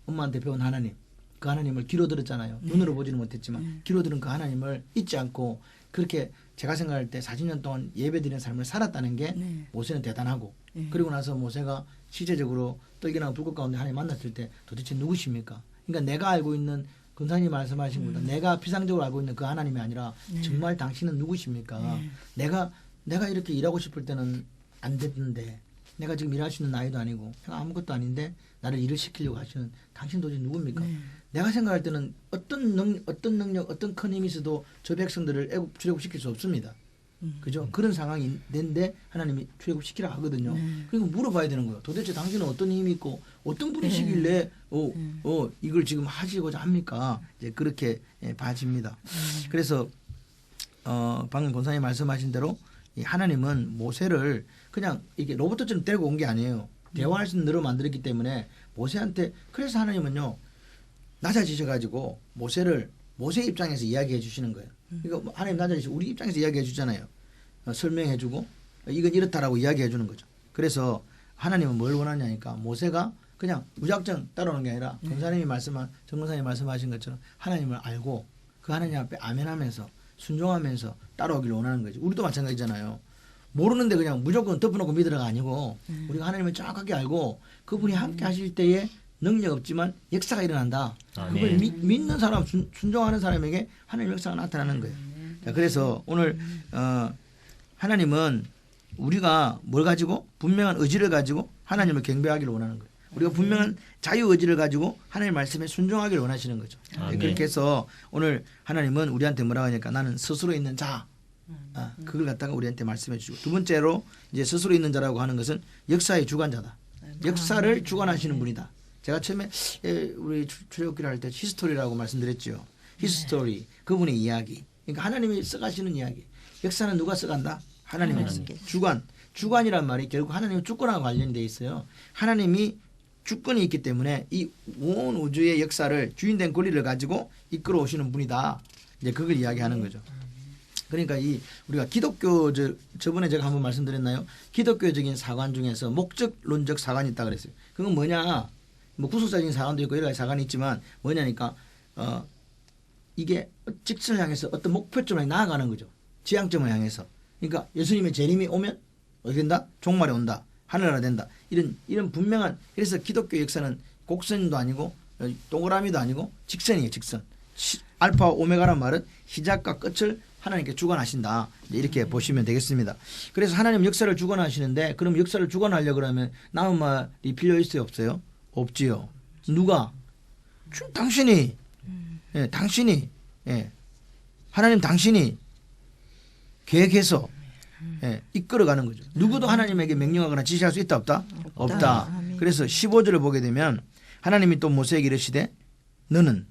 엄마한테 배운 하나님, 그 하나님을 귀로 들었잖아요. 눈으로 보지는 못했지만 귀로 들은 그 하나님을 잊지 않고 그렇게 제가 생각할 때 40년 동안 예배드리는 삶을 살았다는 게 네. 모세는 대단하고 그리고 나서 모세가 실제적으로 떨기나 불꽃 가운데 하나님 만났을 때 도대체 누구십니까? 그러니까 내가 알고 있는 권사님 말씀하신 것보다 내가 피상적으로 알고 있는 그 하나님이 아니라 정말 당신은 누구십니까? 내가 이렇게 일하고 싶을 때는 안 됐는데 내가 지금 일할 수 있는 나이도 아니고 내가 아무것도 아닌데 나를 일을 시키려고 하시는 당신 도대체 누굽니까? 내가 생각할 때는 어떤 능력, 어떤 큰 힘이 있어도 저 백성들을 출애굽시킬 수 없습니다. 그죠? 그런 상황이 된데 하나님이 출애굽시키라 하거든요. 그리고 물어봐야 되는 거예요. 도대체 당신은 어떤 힘이 있고 어떤 분이시길래 이걸 지금 하시고자 합니까? 이제 그렇게 봐집니다. 그래서 방금 권사님 말씀하신 대로 이 하나님은 모세를 그냥 이게 로봇처럼 데리고 온 게 아니에요. 대화할 수 있는 너로 만들었기 때문에 모세한테 그래서 하나님은요 낮아지셔가지고 모세 입장에서 이야기해 주시는 거예요. 그러니까 하나님 낮아지시고 우리 입장에서 이야기해 주잖아요. 설명해 주고 이건 이렇다라고 이야기해 주는 거죠. 그래서 하나님은 뭘 원하냐니까 모세가 그냥 무작정 따라오는 게 아니라 권사님이 정권사님이 말씀하신 것처럼 하나님을 알고 그 하나님 앞에 아멘하면서 순종하면서 따라오기를 원하는 거죠. 우리도 마찬가지잖아요. 모르는데 그냥 무조건 덮어놓고 믿으라가 아니고 우리가 하나님을 정확하게 알고 그분이 함께 하실 때에 능력 없지만 역사가 일어난다. 그걸 믿는 사람, 순종하는 사람에게 하나님 역사가 나타나는 거예요. 자, 그래서 오늘 하나님은 우리가 뭘 가지고 분명한 의지를 가지고 하나님을 경배하기를 원하는 거예요. 우리가 분명한 자유 의지를 가지고 하나님 말씀에 순종하기를 원하시는 거죠. 그렇게 해서 오늘 하나님은 우리한테 뭐라고 하니까 나는 스스로 있는 자. 그걸 갖다가 우리한테 말씀해 주시고 두 번째로 이제 스스로 있는 자라고 하는 것은 역사의 주관자다. 역사를 주관하시는 분이다. 제가 처음에 우리 출애굽기를 할 때 히스토리라고 말씀드렸죠. 히스토리 그분의 이야기. 그러니까 하나님이 써가시는 이야기. 역사는 누가 써간다? 하나님이 주관이란 말이 결국 하나님의 주권하고 관련이 돼 있어요. 하나님이 주권이 있기 때문에 이 온 우주의 역사를 주인된 권리를 가지고 이끌어 오시는 분이다. 이제 그걸 이야기하는 거죠. 그러니까 우리가 기독교 저번에 제가 한번 말씀드렸나요? 기독교적인 사관 중에서 목적론적 사관이 있다 그랬어요. 그건 뭐냐? 뭐 구속사적인 사관도 있고 여러 가지 사관이 있지만 뭐냐니까 이게 직선을 향해서 어떤 목표점에 나아가는 거죠. 지향점을 향해서. 그러니까 예수님의 재림이 오면 어떻게 된다? 종말이 온다. 하늘나라 된다. 이런 분명한 그래서 기독교 역사는 곡선도 아니고 동그라미도 아니고 직선이에요. 직선. 알파 오메가란 말은 시작과 끝을 하나님께 주관하신다. 이렇게 보시면 되겠습니다. 그래서 하나님 역사를 주관하시는데 그럼 역사를 주관하려고 그러면 남은 말이 필요 있어요? 없어요? 없지요. 누가? 당신이. 예, 당신이. 예. 하나님 당신이 계획해서 이끌어가는 거죠. 누구도 하나님에게 명령하거나 지시할 수 있다 없다? 없다. 그래서 15절을 보게 되면 하나님이 또 모세에게 이르시되 너는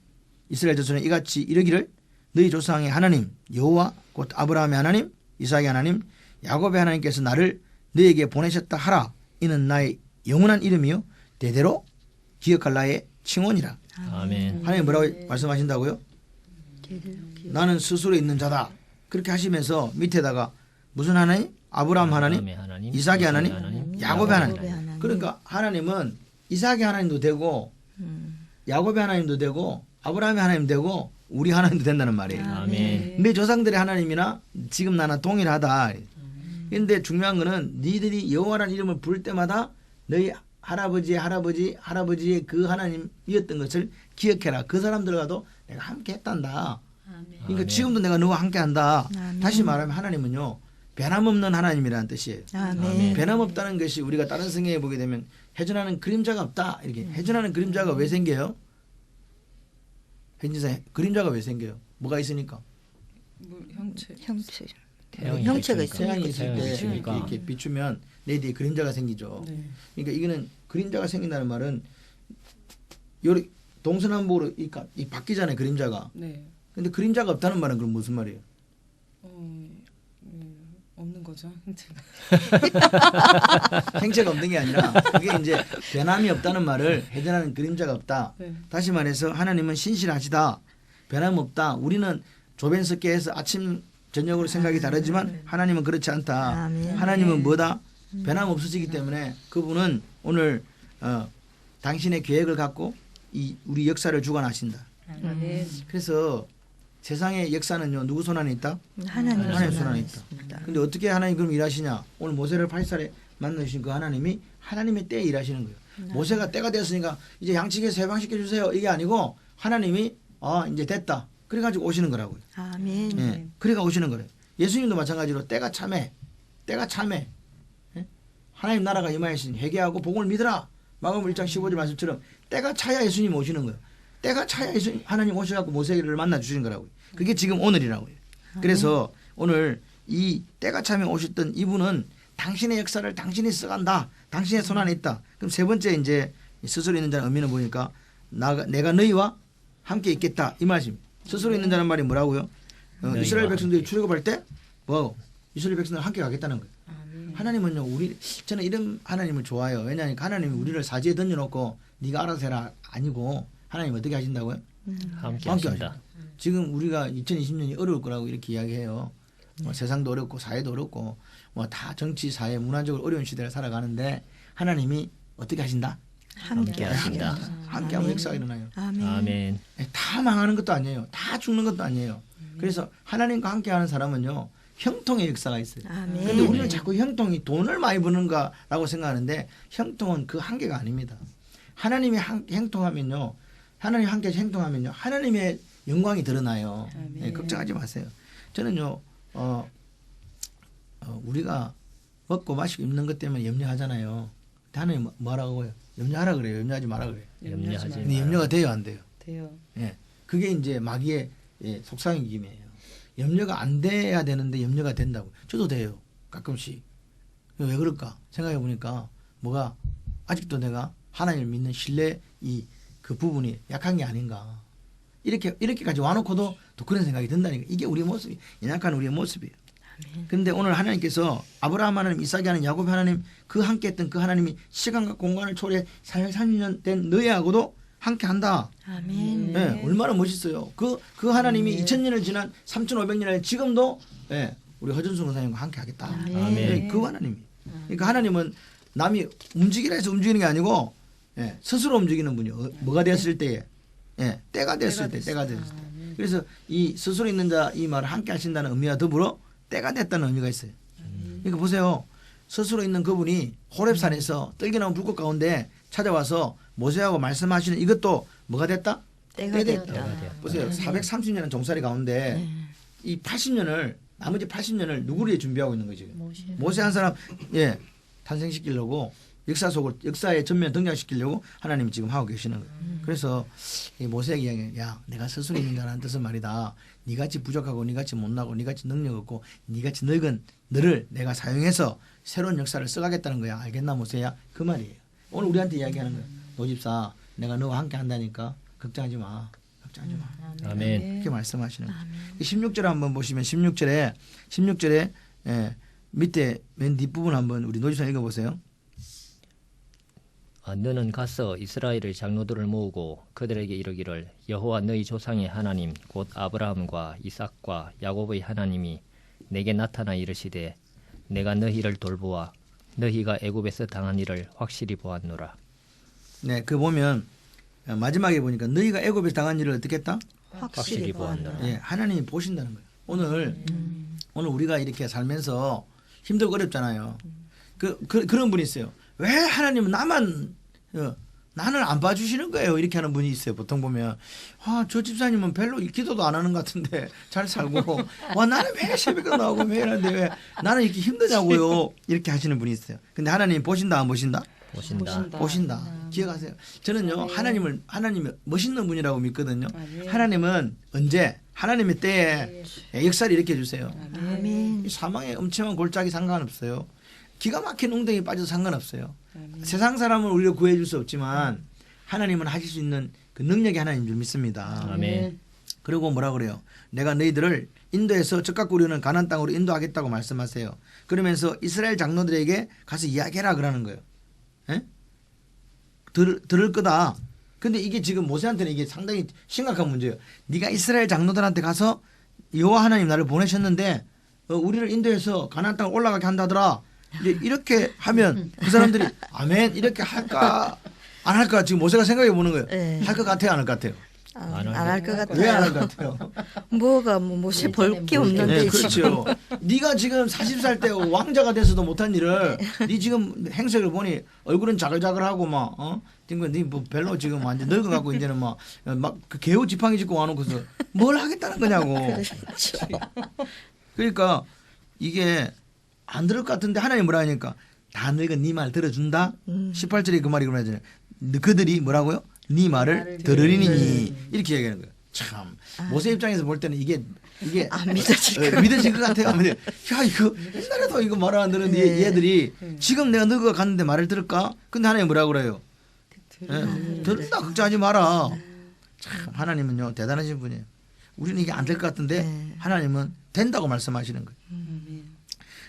이스라엘 자손에 이같이 이르기를 너희 조상의 하나님 여호와 곧 아브라함의 하나님 이삭의 하나님 야곱의 하나님께서 나를 너에게 보내셨다 하라. 이는 나의 영원한 이름이요 대대로 기억할 나의 칭원이라. 아멘. 하나님 뭐라고 말씀하신다고요? 나는 스스로 있는 자다. 그렇게 하시면서 밑에다가 무슨 하나님? 아브라함 하나님, 이삭의 하나님, 야곱의 하나님. 그러니까 하나님은 이삭의 하나님도 되고 야곱의 하나님도 되고 아브라함의 하나님 되고 우리 하나님도 된다는 말이에요. 아멘. 내 조상들의 하나님이나 지금 나나 동일하다. 그런데 중요한 거는 니들이 여호와라는 이름을 부를 때마다 너희 할아버지의 그 하나님이었던 것을 기억해라. 그 사람들과도 내가 함께 했단다. 그러니까 지금도 내가 너와 함께 한다. 다시 말하면 하나님은요. 변함없는 하나님이라는 뜻이에요. 아멘. 변함없다는 것이 우리가 다른 성경에 보게 되면 회전하는 그림자가 없다. 이렇게 회전하는 그림자가 왜 생겨요? 현진사 그림자가 왜 생겨요? 뭐가 있으니까? 형체. 태양이 형체가 비추니까. 태양이 있을 태양이 때 비추니까. 이렇게 비추면 내 뒤에 그림자가 생기죠. 그러니까 이거는 그림자가 생긴다는 말은 요리 동서남북으로 이 바뀌잖아요. 그림자가. 네. 근데 그림자가 없다는 말은 그럼 무슨 말이에요? 없는 거죠. 행체가 없는 게 아니라 그게 이제 변함이 없다는 말을 회전하는 그림자가 없다. 네. 다시 말해서 하나님은 신실하시다. 변함 없다. 우리는 조변석계에서 아침 저녁으로 생각이 다르지만 하나님은 그렇지 않다. 아멘. 하나님은 뭐다? 변함 없으시기 때문에 그분은 오늘 당신의 계획을 갖고 이 우리 역사를 주관하신다. 그래서 세상의 역사는요 누구 손 안에 있다? 하나님 손 안에 있다. 근데 어떻게 하나님 그럼 일하시냐? 오늘 모세를 8살에 만나주신 그 하나님이 하나님의 때에 일하시는 거예요. 모세가 때가 되었으니까 이제 양측에서 해방시켜 주세요. 이게 아니고 하나님이 이제 됐다. 그래가지고 오시는 거라고요. 아멘. 예, 그래가 오시는 거래요. 예수님도 마찬가지로 때가 참해. 예? 하나님 나라가 임하였으니 회개하고 복음을 믿으라. 마가복음 1장 15절 말씀처럼 때가 차야 예수님 오시는 거예요. 때가 차야 예수님 하나님 오셔갖고 모세를 만나 주시는 거라고요. 그게 지금 오늘이라고요. 그래서 오늘 이 때가 참에 오셨던 이분은 당신의 역사를 당신이 써간다. 당신의 손 안에 있다. 그럼 세 번째 이제 스스로 있는 자는 의미는 보니까 내가 너희와 함께 있겠다 이 말씀입니다. 스스로 있는 자는 말이 뭐라고요? 이스라엘 백성들이 출애굽할 때 뭐 이스라엘 백성들 함께 가겠다는 거예요. 하나님은요 저는 이런 하나님을 좋아해요. 왜냐하면 하나님이 우리를 사지에 던져놓고 네가 알아서 해라 아니고 하나님 어떻게 하신다고요? 함께 함께 하신다. 하신다. 지금 우리가 2020년이 어려울 거라고 이렇게 이야기해요. 뭐 세상도 어렵고 사회도 어렵고 뭐 다 정치 사회 문화적으로 어려운 시대를 살아가는데 하나님이 어떻게 하신다? 함께 하신다. 함께하면 역사가 일어나요. 아멘. 아멘. 다 망하는 것도 아니에요. 다 죽는 것도 아니에요. 그래서 하나님과 함께하는 사람은요 형통의 역사가 있어요. 아멘. 근데 우리는 자꾸 형통이 돈을 많이 버는가라고 생각하는데 형통은 그 한계가 아닙니다. 하나님이 형통하면요, 하나님 함께 형통하면요, 하나님의 영광이 드러나요. 네, 걱정하지 마세요. 저는요, 우리가 먹고 마시고 입는 것 때문에 염려하잖아요. 근데 하나님 뭐라고요? 염려하라 그래요. 염려하지 마라 그래요. 염려하지 근데 염려가 돼요, 안 돼요? 돼요. 예, 그게 이제 마귀의 속삭임이에요. 염려가 안 돼야 되는데 염려가 된다고. 저도 돼요. 가끔씩. 왜 그럴까? 생각해 보니까 뭐가 아직도 내가 하나님을 믿는 신뢰 그 부분이 약한 게 아닌가. 이렇게까지 와놓고도 또 그런 생각이 든다니까. 이게 우리의 모습이 연약한 우리의 모습이에요. 그런데 오늘 하나님께서 아브라함 하나님, 이삭이 하나님, 야곱 하나님 그 함께했던 그 하나님이 시간과 공간을 초월해 430년 된 너희하고도 함께한다. 아멘. 네, 얼마나 멋있어요. 그 하나님이 2000년을 지난 3500년을 지금도 우리 허준수 권사님과 함께하겠다. 아멘. 네, 그 하나님이. 그러니까 하나님은 남이 움직이라 해서 움직이는 게 아니고 스스로 움직이는 분이요. 뭐가 됐을 때에 때가 됐을 때. 그래서 이 스스로 있는 자 이 말을 함께 하신다는 의미와 더불어 때가 됐다는 의미가 있어요. 그러니까 보세요. 스스로 있는 그분이 호렙산에서 떨겨나온 불꽃 가운데 찾아와서 모세하고 말씀하시는 이것도 뭐가 됐다? 때가 됐다. 보세요. 430년은 종살이 가운데 이 80년을 나머지 80년을 누구를 위해 준비하고 있는 거죠. 모세 한 사람 탄생시키려고 역사의 전면 등장시키려고 하나님이 지금 하고 계시는 거예요. 그래서 이 모세에게 이야기해, 야, 내가 스스로 있는 자라는 뜻은 말이다. 니같이 부족하고 니같이 못나고 니같이 능력 없고 니같이 늙은 너를 내가 사용해서 새로운 역사를 써가겠다는 거야. 알겠나 모세야? 그 말이에요. 오늘 우리한테 이야기하는 거예요. 노집사, 내가 너와 함께 한다니까 걱정하지 마. 걱정하지 마. 아멘. 그렇게 말씀하시는 거예요. 16절 한번 보시면 16절에 밑에 맨 뒷부분 한번 우리 노집사 읽어보세요. 너는 가서 이스라엘의 장로들을 모으고 그들에게 이르기를 여호와 너희 조상의 하나님 곧 아브라함과 이삭과 야곱의 하나님이 내게 나타나 이르시되 내가 너희를 돌보아 너희가 애굽에서 당한 일을 확실히 보았노라. 네, 그 보면 마지막에 보니까 너희가 애굽에서 당한 일을 어떻게 했다? 확실히 보았노라. 예, 하나님이 보신다는 거예요. 오늘 우리가 이렇게 살면서 힘들고 어렵잖아요. 그런 분이 있어요. 왜 하나님은 나만 나는 안 봐주시는 거예요. 이렇게 하는 분이 있어요. 보통 보면 저 집사님은 별로 기도도 안 하는 것 같은데 잘 살고 나는 매일 새벽에 나오고 매일 하는데 왜 나는 이렇게 힘드냐고요. 이렇게 하시는 분이 있어요. 근데 하나님 보신다 안 보신다? 보신다. 기억하세요. 저는요 하나님이 멋있는 분이라고 믿거든요. 하나님은 언제 하나님의 때에 역사를 일으켜 주세요. 아멘. 사망의 엄청난 골짜기 상관없어요. 기가 막힌 웅덩이 빠져도 상관없어요. 세상 사람은 우리를 구해줄 수 없지만 하나님은 하실 수 있는 그 능력이 하나님인 줄 믿습니다. 아멘. 그리고 뭐라 그래요? 내가 너희들을 인도에서 적각 우리는 가나안 땅으로 인도하겠다고 말씀하세요. 그러면서 이스라엘 장로들에게 가서 이야기해라 그러는 거예요. 에? 들을 거다. 근데 이게 지금 모세한테는 이게 상당히 심각한 문제예요. 네가 이스라엘 장로들한테 가서 여호와 하나님 나를 보내셨는데 우리를 인도해서 가나안 땅을 올라가게 한다더라. 이제 이렇게 하면 그 사람들이 아멘 이렇게 할까 안 할까 지금 모세가 생각해 보는 거예요. 네. 할 것 같아요, 안 할 것 같아요? 안 할 것 같아요. 왜 안 할 것 같아요? 뭐가 모세 볼 게 없는데 네, 그렇죠. 네가 지금 40살 때 왕자가 돼서도 못한 일을 네 지금 행색을 보니 얼굴은 자글자글하고 막 지금 네뭐 별로 지금 완전 늙어갖고 이제는 막그 개우 지팡이 짚고 와놓고서 뭘 하겠다는 거냐고. 그러니까 이게 안 들을 것 같은데 하나님 뭐라 하니까 다 너희가 네 말 들어준다. 18절에 그 말이 그러잖아요. 그들이 뭐라고요? 네 말을 들으리니 이렇게 얘기하는 거예요. 참 모세 입장에서 볼 때는 이게 안 믿어질 믿어질 것 같아요. 야 이거 옛날에도 이거 말 안 듣는 얘들이 지금 내가 너가 갔는데 말을 들을까? 근데 하나님 뭐라 그래요? 들은다 걱정하지 마라. 참 하나님은요 대단하신 분이에요. 우리는 이게 안 될 것 같은데 하나님은 된다고 말씀하시는 거예요.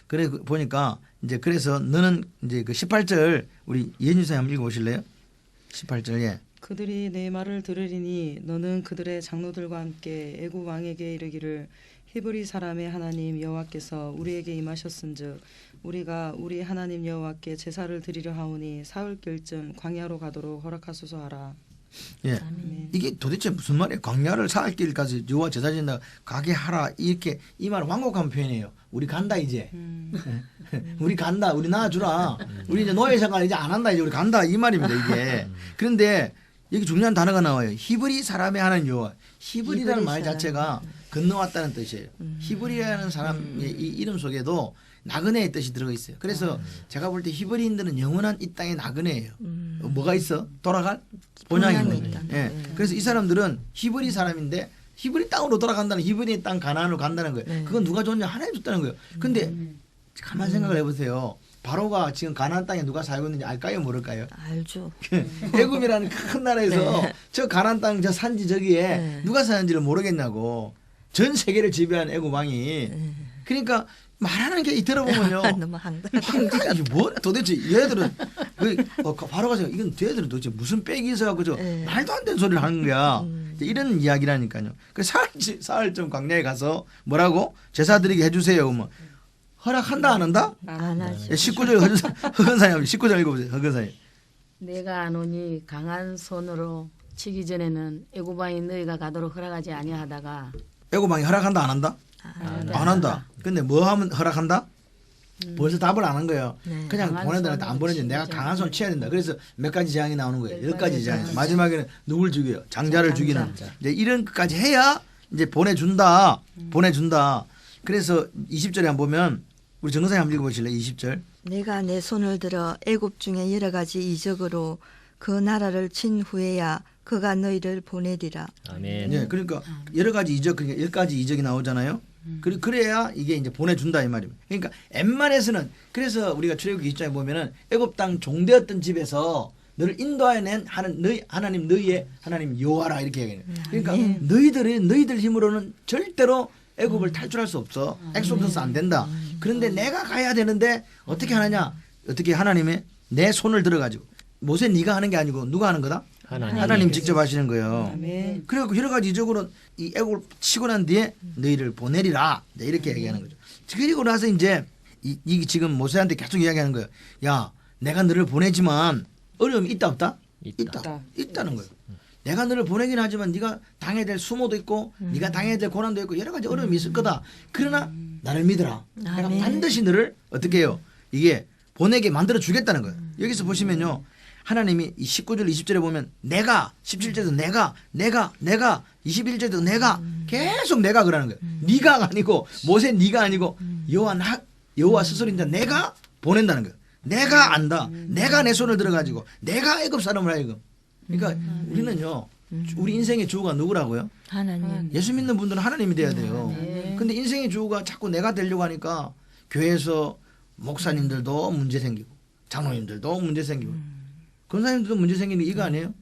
그래 보니까 이제 그래서 너는 이제 그 18절 우리 예준사님 한번 읽어보실래요? 18절 예. 그들이 내 말을 들으리니 너는 그들의 장로들과 함께 애굽 왕에게 이르기를 히브리 사람의 하나님 여호와께서 우리에게 임하셨은즉 우리가 우리 하나님 여호와께 제사를 드리려 하오니 사흘길쯤 광야로 가도록 허락하소서 하라. 예. 이게 도대체 무슨 말이에요? 광야를 사흘길까지 여호와 제사 지낸다 가게 하라 이렇게 이 말 완곡한 표현이에요. 우리 간다 이제. 우리 간다. 우리 낳아주라. 우리 이제 노예 생활 이제 안 한다. 이제 우리 간다 이 말입니다 이게. 그런데 여기 중요한 단어가 나와요. 히브리 사람의 하나님 여호와. 히브리라는 말 자체가 건너왔다는 뜻이에요. 히브리라는 사람의 이 이름 속에도 나그네의 뜻이 들어가 있어요. 그래서 제가 볼 때 히브리인들은 영원한 이 땅의 나그네예요. 뭐가 있어? 돌아갈 본향이 있는. 예. 그래서 이 사람들은 히브리 사람인데 히브리 땅으로 돌아간다는 히브리 땅 가나안으로 간다는 거예요. 그건 누가 줬냐? 하나님 줬다는 거예요. 근데 가만 생각을 해보세요. 바로가 지금 가나안 땅에 누가 살고 있는지 알까요? 모를까요? 알죠. 애굽이라는 큰 나라에서 저 가나안 땅 저 산지 저기에 누가 사는지를 모르겠냐고. 전 세계를 지배한 애굽 왕이. 그러니까 말하는 게 들어보면요. 너무 황당. 이게 뭐 도대체 얘들은 바로 가서 이건 얘들은 도대체 무슨 빽이 있어갖고 저 말도 안 되는 소리를 하는 거야. 이런 이야기라니까요. 그 사흘쯤 광야에 가서 뭐라고 제사 드리게 해주세요. 뭐 허락한다 안 한다? 안 하죠. 19절 허건사님 19절 읽어보세요. 허건사님. 내가 아노니 강한 손으로 치기 전에는 애굽 왕이 너희가 가도록 허락하지 아니하다가 애굽 왕이 허락한다 안 한다? 안 한다. 근데 뭐 하면 허락한다? 벌써 답을 안 한 거예요. 그냥 보내달한테 안 보내지. 내가 강한 손 취해야 된다. 그래서 몇 가지 재앙이 나오는 거예요. 10가지 재앙. 마지막에는 누굴 죽여요? 장자를 죽이는. 이제 이런 것까지 해야 이제 보내준다. 보내준다. 그래서 20절에 한번 보면 우리 정선생 한번 읽어보실래요? 20절. 내가 내 손을 들어 애굽 중에 여러 가지 이적으로 그 나라를 친 후에야 그가 너희를 보내리라. 아멘. 예, 그러니까 여러 가지 이적, 그러니까 10가지 이적이 나오잖아요. 그래야 이게 이제 보내준다 이 말입니다. 그러니까 웬만해서는 그래서 우리가 출애굽기 2장에 보면은 애굽 땅 종되었던 집에서 너를 인도해낸 하나님 너희의 하나님 여호와라 이렇게 얘기해요. 그러니까 너희들 힘으로는 절대로 애굽을 탈출할 수 없어. 엑소더스 안 된다. 그런데 내가 가야 되는데 어떻게 하느냐? 어떻게 하나님의 내 손을 들어가지고 모세 네가 하는 게 아니고 누가 하는 거다? 하나님 직접 하시는 거예요. 아멘. 그리고 여러 가지 이적으로 이 애굽을 치고 난 뒤에 너희를 보내리라 이렇게 얘기하는 거죠. 그리고 나서 이제 이 지금 모세한테 계속 이야기하는 거예요. 야, 내가 너를 보내지만 어려움이 있다 없다? 있다는 거예요. 내가 너를 보내긴 하지만 네가 당해야 될 수모도 있고 네가 당해야 될 고난도 있고 여러 가지 어려움이 있을 거다. 그러나 나를 믿으라. 내가 반드시 너를 어떻게 해요? 이게 보내게 만들어 주겠다는 거예요. 여기서 보시면요. 하나님이 이 19절 20절에 보면 내가 17절에도 내가 21절에도 내가 계속 내가 그러는 거예요. 네가 아니고 모세 네가 아니고 여호와 스스로인자 내가 보낸다는 거예요. 내가 안다. 내가 내 손을 들어가지고 내가 애굽 사람을 하여금. 그러니까 우리는요. 우리 인생의 주가 누구라고요? 하나님. 예수 믿는 분들은 하나님이 돼야 돼요. 근데 인생의 주가 자꾸 내가 되려고 하니까 교회에서 목사님들도 문제 생기고 장로님들도 문제 생기고 권사님들도 문제 생기는 게 이거 아니에요?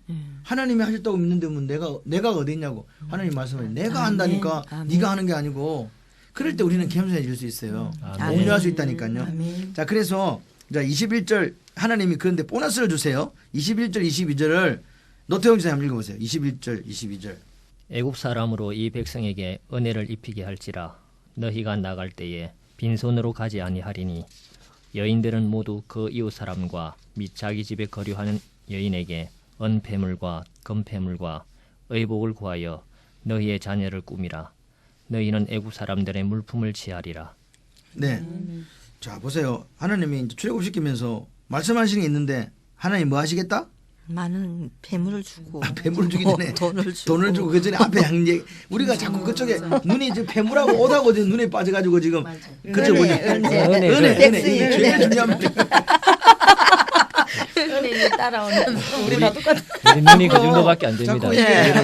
하나님이 하셨다고 믿는데 뭐 내가 어디 있냐고. 하나님 말씀을 내가 한다니까 네가 하는 게 아니고 그럴 때 우리는 겸손해질 수 있어요. 온유할 수 있다니까요. 아멘. 자 그래서 자 21절 하나님이 그런데 보너스를 주세요. 21절 22절을 노태용 지사님 한번 읽어보세요. 21절 22절. 애굽 사람으로 이 백성에게 은혜를 입히게 할지라 너희가 나갈 때에 빈손으로 가지 아니하리니 여인들은 모두 그 이웃 사람과 및 자기 집에 거류하는 여인에게 은폐물과 금폐물과 의복을 구하여 너희의 자녀를 꾸미라. 너희는 애굽 사람들의 물품을 취하리라. 네. 자 보세요. 하나님이 이제 출애굽시키면서 말씀하시는 게 있는데 하나님 뭐 하시겠다? 많은 폐물을 주고 폐물을 주기 전에 돈을 주고 그 전에 앞에 양얘 우리가 자꾸 그쪽에 눈이 지금 폐물하고 옷하고 지금 눈에 빠져가지고 지금 그쪽 보냐 은혜 제일 중요한 은혜에 따라오는 우리 눈이 그 정도밖에 안 됩니다. 자꾸 이게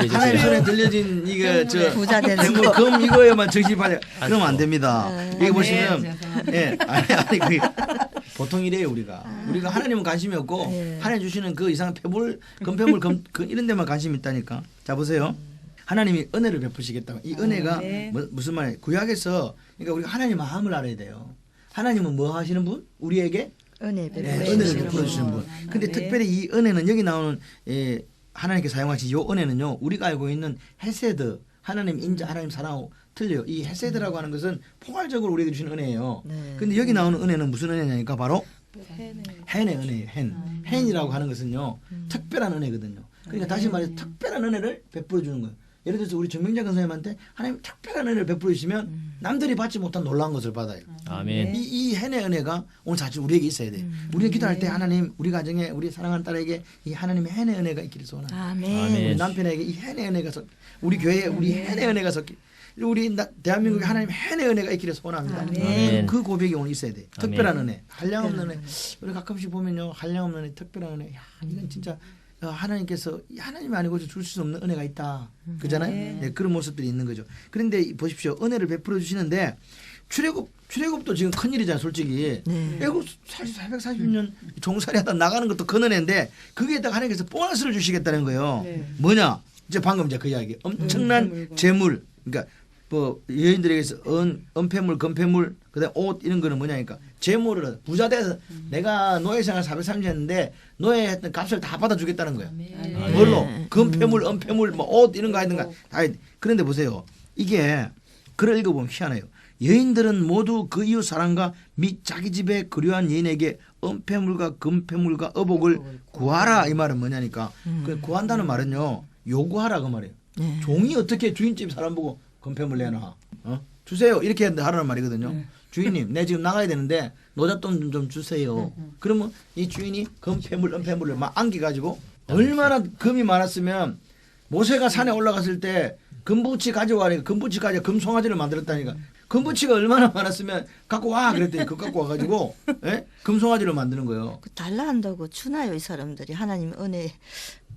하나님 손에 들려진 이거 저 부자 되는 폐물 거. 금 이거에만 정신 받아 그러면 안 됩니다. 여기 보시면 예 아니 그 보통 이래요 우리가 하나님은 관심이 없고 하나님 주시는 그 이상한 폐물 금폐물 이런 데만 관심이 있다니까. 자 보세요. 하나님이 은혜를 베푸시겠다. 이 은혜가 무슨 말이에요? 구약에서 그러니까 우리가 하나님 마음을 알아야 돼요. 하나님은 뭐 하시는 분? 우리에게 은혜를 은혜를 베풀어 주시는 분. 근데 특별히 이 은혜는 여기 나오는 하나님께 사용하신 이 은혜는요. 우리가 알고 있는 헤세드 하나님 인자 하나님 사랑하고 틀려요. 이 헤세드라고 하는 것은 포괄적으로 우리에게 주시는 은혜예요. 근데 여기 나오는 은혜는 무슨 은혜냐니까 바로 헨의 은혜예요. 헨이라고 하는 것은요. 특별한 은혜거든요. 그러니까 다시 말해서 특별한 은혜를 베풀어 주는 거예요. 예를 들어서 우리 정명자 선생님한테 하나님 특별한 은혜를 베풀어 주시면 남들이 받지 못한 놀라운 것을 받아요. 아멘. 이 헨의 은혜가 오늘 자주 우리에게 있어야 돼요. 우리가 기도할 때 하나님 우리 가정에 우리 사랑하는 딸에게 이 하나님의 헨의 은혜가 있기를 소원합니다. 아멘. 우리 남편에게 이 헨의 은혜가 우리 교회에 우리 헨의 은혜가 섞기 우리 대한민국에 하나님의 헨의 은혜가 있기를 소원합니다. 아멘. 그 고백이 오늘 있어야 돼요. 아멘. 특별한 은혜, 한량없는 은혜. 우리 가끔씩 보면요, 한량없는 은혜, 특별한 은혜. 야, 이건 진짜 하나님께서 하나님이 아니고 줄 수 없는 은혜가 있다. 그잖아요. 네, 그런 모습들이 있는 거죠. 그런데 보십시오, 은혜를 베풀어 주시는데 출애굽도 지금 큰 일이잖아요, 솔직히. 애굽 440년 종살이하다 나가는 것도 큰 은혜인데 거기에다가 하나님께서 보너스를 주시겠다는 거예요. 뭐냐? 이제 방금 이제 그 이야기. 엄청난 재물. 그러니까 뭐 여인들에게서 은폐물, 금폐물, 그다음 옷 이런 거는 뭐냐니까 재물을 부자 돼서 내가 노예생활 430년 했는데 노예했던 값을 다 받아주겠다는 거예요. 뭘로? 금폐물, 은폐물, 뭐 옷 이런 거 하든가 다. 그런데 보세요. 이게 글을 읽어보면 희한해요. 여인들은 모두 그 이웃 사람과 및 자기 집에 거류한 여인에게 은폐물과 금폐물과 의복을 구하라. 이 말은 뭐냐니까 그 구한다는 말은요 요구하라 그 말이에요. 종이 어떻게 주인집 사람 보고 금폐물 내놔 주세요 이렇게 하라는 말이거든요. 주인님 내 지금 나가야 되는데 노잣돈 좀 주세요. 그러면 이 주인이 금폐물 은폐물을 막 안겨가지고 얼마나 금이 많았으면 모세가 산에 올라갔을 때 금부치 가져와니까 금부치 가져 금송아지를 만들었다니까. 금부치가 얼마나 많았으면 갖고 와 그랬더니 그거 갖고 와가지고 금송아지를 만드는 거예요. 달라 한다고 주나요 이 사람들이 하나님 은혜.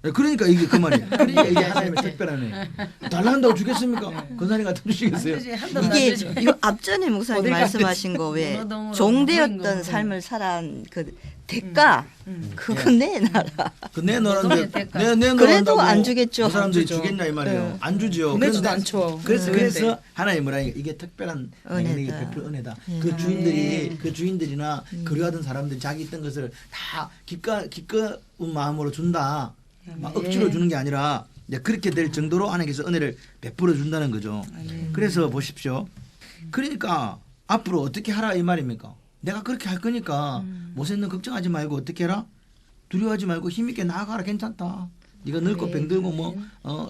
그러니까 이게 그 말이에요. 그러니까 이게 하나님의 특별한 애. 달라 한다고 주겠습니까? 권사님 같은 주시겠어요? 이게 이거 앞전에 목사님 말씀하신 거 왜 종되었던 삶을 살아온 그 대가 그거 내놔라. 그 내놓았는데 그래도 안 주겠죠. 그 사람들이 주겠냐 이 말이에요. 안 주죠. 보내지도 않죠. 그래서 하나님 뭐라 이게 특별한 내게 베풀 은혜다. 그 주인들이나 거류하던 사람들이 자기 있던 것을 다 기꺼운 마음으로 준다. 막 억지로 주는 게 아니라 이제 그렇게 될 정도로 하나님께서 은혜를 베풀어 준다는 거죠. 그래서 보십시오. 그러니까 앞으로 어떻게 하라 이 말입니까? 내가 그렇게 할 거니까 모세는 걱정하지 말고 어떻게 해라? 두려워하지 말고 힘있게 나아가라. 괜찮다. 네가 늙고 병들고 뭐